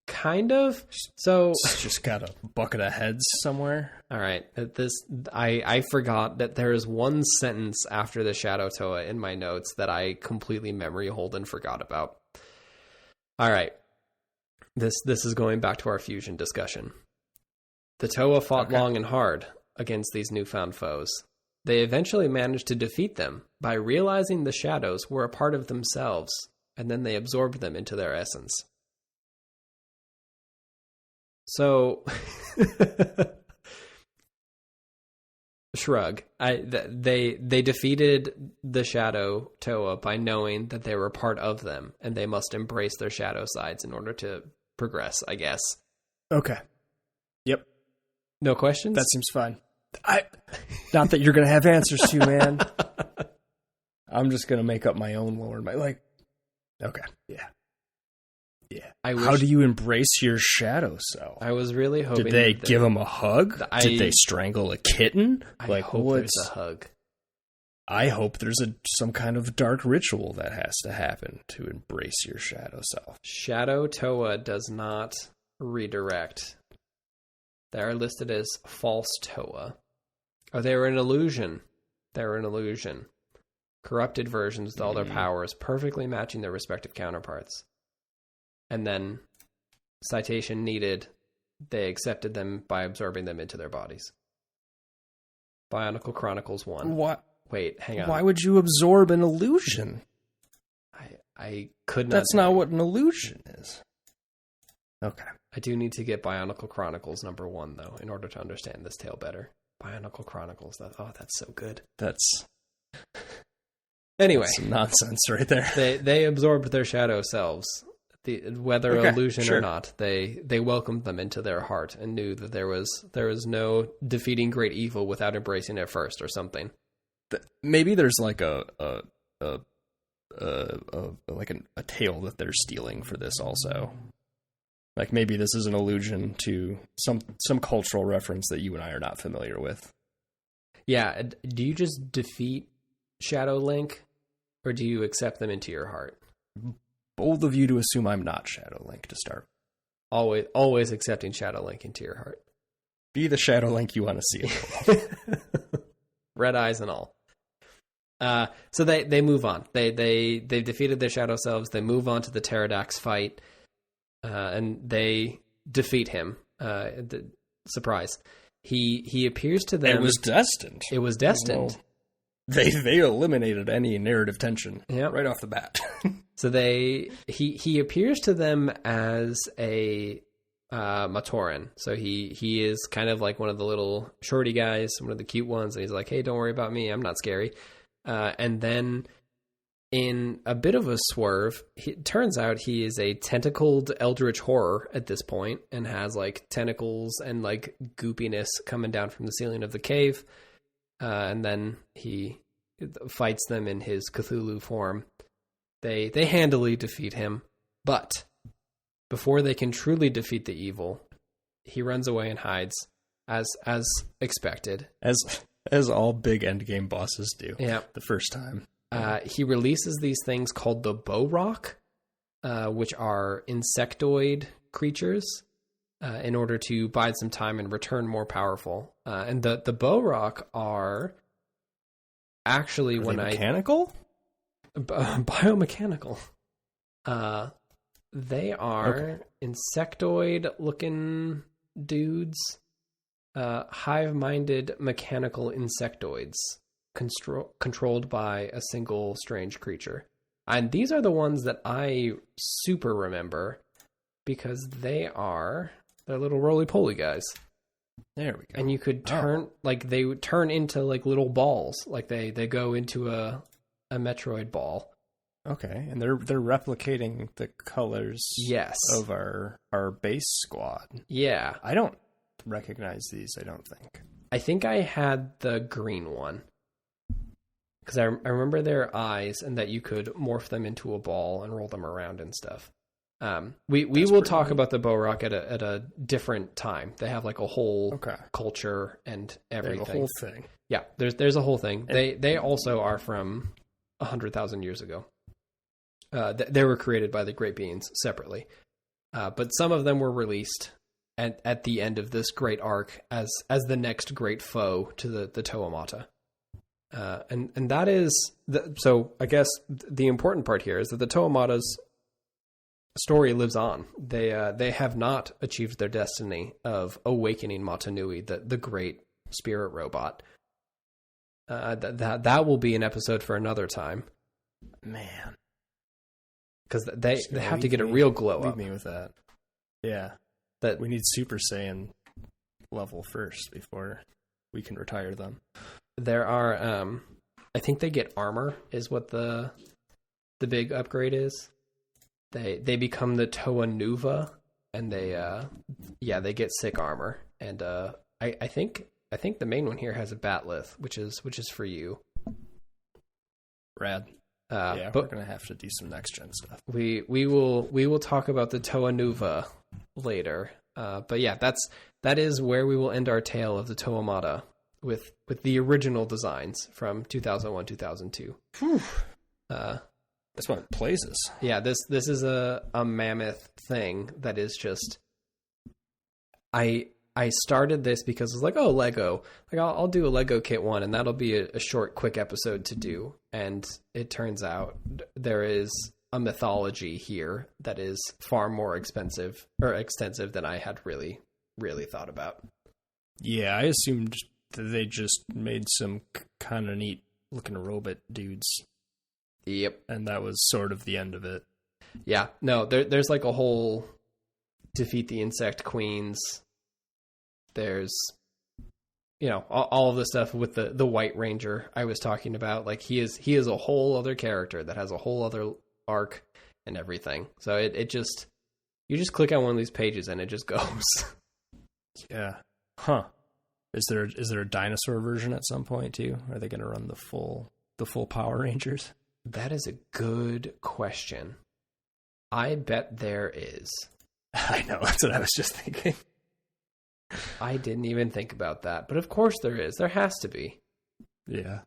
Kind of. So just got a bucket of heads somewhere. All right. I forgot that there is one sentence after the Shadow Toa in my notes that I completely memory hold and forgot about. All right. This is going back to our fusion discussion. The Toa fought long and hard against these newfound foes. They eventually managed to defeat them by realizing the shadows were a part of themselves, and then they absorbed them into their essence. So, shrug. They defeated the Shadow Toa by knowing that they were part of them, and they must embrace their shadow sides in order to progress, I guess. Okay. Yep. No questions? That seems fine. Not that you're going to have answers to, man. I'm just going to make up my own lore. Okay. Yeah. Yeah. How do you embrace your shadow self? I was really hoping. Did they give him a hug? Did they strangle a kitten? I hope there's a hug. I hope there's some kind of dark ritual that has to happen to embrace your shadow self. Shadow Toa does not redirect. They are listed as false Toa. Oh, they were an illusion. Corrupted versions with all their powers, perfectly matching their respective counterparts. And then, citation needed, they accepted them by absorbing them into their bodies. Bionicle Chronicles 1. What? Wait, hang on. Why would you absorb an illusion? I could not... That's not what an illusion is. Okay. I do need to get Bionicle Chronicles number 1, though, in order to understand this tale better. Bionicle Chronicles. That's so good. Anyway, some nonsense right there. They absorbed their shadow selves. Whether illusion or not, they welcomed them into their heart and knew that there was no defeating great evil without embracing it first, or something. Maybe there's like a tale that they're stealing for this also. Like maybe this is an allusion to some cultural reference that you and I are not familiar with. Yeah, do you just defeat Shadow Link, or do you accept them into your heart? Bold of you to assume I'm not Shadow Link to start. Always accepting Shadow Link into your heart. Be the Shadow Link you want to see. Red eyes and all. So they move on. They've defeated their shadow selves. They move on to the Pterodax fight, and they defeat him. Surprise! He appears to them. It was destined. It was destined. Well, they eliminated any narrative tension right off the bat. So he appears to them as a Matoran. So he is kind of like one of the little shorty guys, one of the cute ones, and he's like, "Hey, don't worry about me. I'm not scary." And then, in a bit of a swerve, it turns out he is a tentacled eldritch horror at this point, and has like tentacles and like goopiness coming down from the ceiling of the cave. And then he fights them in his Cthulhu form. They handily defeat him, but before they can truly defeat the evil, he runs away and hides, as expected. As all big endgame bosses do. Yeah. The first time. He releases these things called the Bohrok, which are insectoid creatures, in order to bide some time and return more powerful. And the Bohrok are actually mechanical? Biomechanical. They are insectoid-looking dudes, hive-minded mechanical insectoids, controlled by a single strange creature. And these are the ones that I super remember, because they're little roly-poly guys. There we go. And you could they would turn into like little balls, like they go into a Metroid ball. Okay, and they're replicating the colors of our base squad. Yeah. I don't recognize these, I don't think. I think I had the green one, because I remember their eyes and that you could morph them into a ball and roll them around and stuff. We will talk about the Bohrok at a different time. They have like a whole culture and everything. They have a whole thing. Yeah, there's a whole thing. They also are from 100,000 years ago. They were created by the Great Beings separately, but some of them were released at the end of this great arc as the next great foe to the Toamata. And that is so. I guess the important part here is that the Toamata's story lives on. They have not achieved their destiny of awakening Matanui, the great spirit robot. That will be an episode for another time. Man, because they have to get a real glow up. Leave me with that. Yeah, that we need Super Saiyan level first before we can retire them. There are, I think they get armor is what the big upgrade is. They become the Toa Nuva, and they get sick armor. And I think the main one here has a batleth, which is for you. Rad. But we're gonna have to do some next gen stuff. We will talk about the Toa Nuva later. But yeah, that is where we will end our tale of the Toamata with the original designs from 2001 2002. That's what plays us. Yeah, this is a mammoth thing that is just. I started this because I was like, oh, Lego. Like I'll do a Lego Kit 1, and that'll be a short, quick episode to do. And it turns out there is a mythology here that is far more extensive than I had really, really thought about. Yeah, I assumed that they just made some kind of neat looking robot dudes. Yep. And that was sort of the end of it. Yeah. No, there's like a whole defeat the insect queens. There's all of the stuff with the White Ranger I was talking about. Like he is a whole other character that has a whole other arc and everything. So it just, you just click on one of these pages and it just goes. Yeah. Huh. Is there a dinosaur version at some point too? Are they going to run the full Power Rangers? That is a good question. I bet there is. I know, that's what I was just thinking. I didn't even think about that, but of course there is. There has to be. Yeah.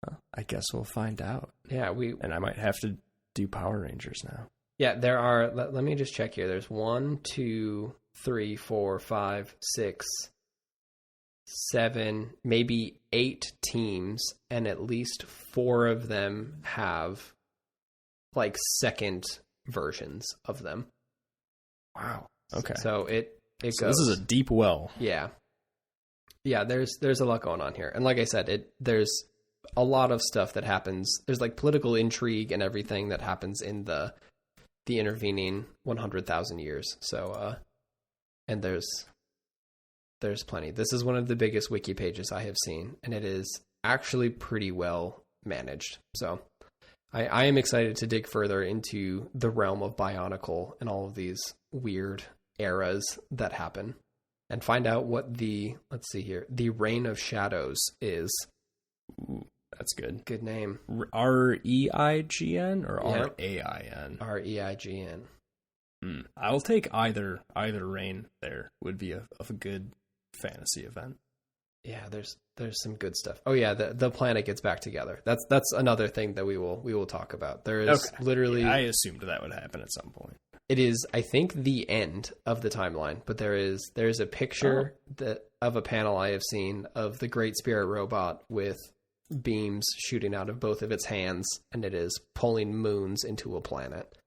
Well, I guess we'll find out. Yeah, and I might have to do Power Rangers now. Yeah, there are. Let me just check here. There's 1, 2, 3, 4, 5, 6, 7, maybe 8 teams, and at least 4 of them have like second versions of them. Wow. Okay. So it goes. This is a deep well. Yeah. Yeah, there's a lot going on here. And like I said, there's a lot of stuff that happens. There's like political intrigue and everything that happens in the intervening 100,000 years. So and there's plenty. This is one of the biggest wiki pages I have seen, and it is actually pretty well managed. So I am excited to dig further into the realm of Bionicle and all of these weird eras that happen, and find out what the Reign of Shadows is. Ooh, that's good. Good name. REIGN or RAIN? REIGN. I'll take either reign. There would be a good fantasy event. Yeah, there's some good stuff. Oh yeah, the planet gets back together. That's another thing that we will talk about. There is literally. Yeah, I assumed that would happen at some point. It is, I think, the end of the timeline, but there's a picture of a panel I have seen of the Great Spirit robot with beams shooting out of both of its hands, and it is pulling moons into a planet,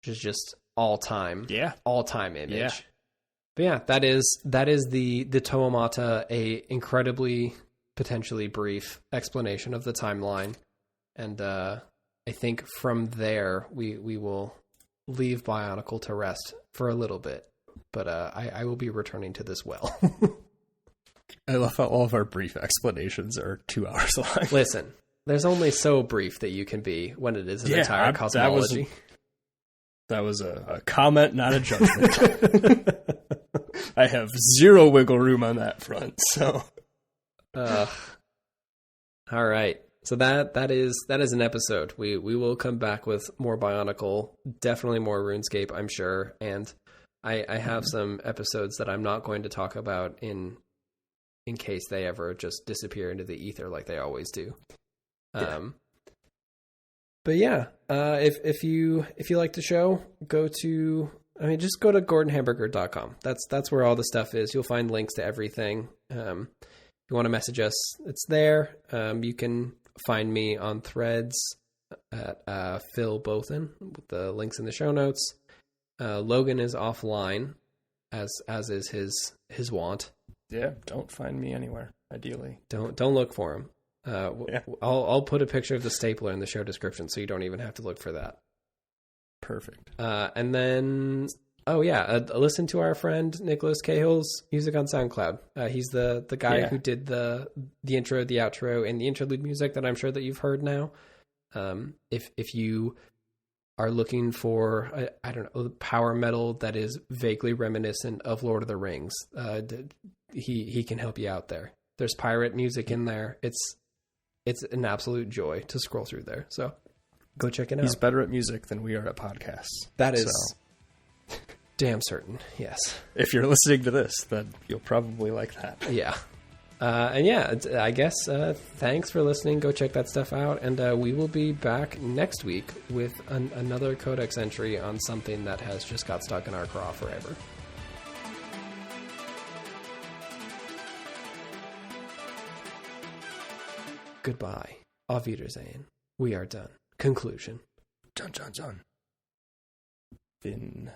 which is just all time image. Yeah. But yeah, that is the Toamata, a incredibly potentially brief explanation of the timeline, and I think from there we will leave Bionicle to rest for a little bit, but I will be returning to this well. I love how all of our brief explanations are 2 hours long. Listen, there's only so brief that you can be when it is an entire cosmology. That was a comment, not a judgment. I have zero wiggle room on that front, so. All right. So that is an episode. We will come back with more Bionicle, definitely more RuneScape, I'm sure. And I have some episodes that I'm not going to talk about in case they ever just disappear into the ether like they always do. Yeah. But yeah, if you like the show, just go to GordonHamburger.com. That's where all the stuff is. You'll find links to everything. If you want to message us, it's there. You can find me on Threads at Phil Bothan with the links in the show notes. Logan is offline, as is his wont. Yeah, don't find me anywhere. Ideally, don't look for him. I'll put a picture of the stapler in the show description, so you don't even have to look for that. Perfect. And then, listen to our friend Nicholas Cahill's music on SoundCloud. He's the guy who did the intro, the outro, and the interlude music that I'm sure that you've heard now. If you are looking for, power metal that is vaguely reminiscent of Lord of the Rings, he can help you out there. There's pirate music in there. It's an absolute joy to scroll through there. So go check it out. He's better at music than we are at podcasts. That is damn certain. Yes. If you're listening to this, then you'll probably like that. Yeah. I guess thanks for listening. Go check that stuff out. And we will be back next week with another Codex entry on something that has just got stuck in our craw forever. Goodbye. Auf Wiedersehen. We are done. Conclusion. Dun, dun, dun. Fin.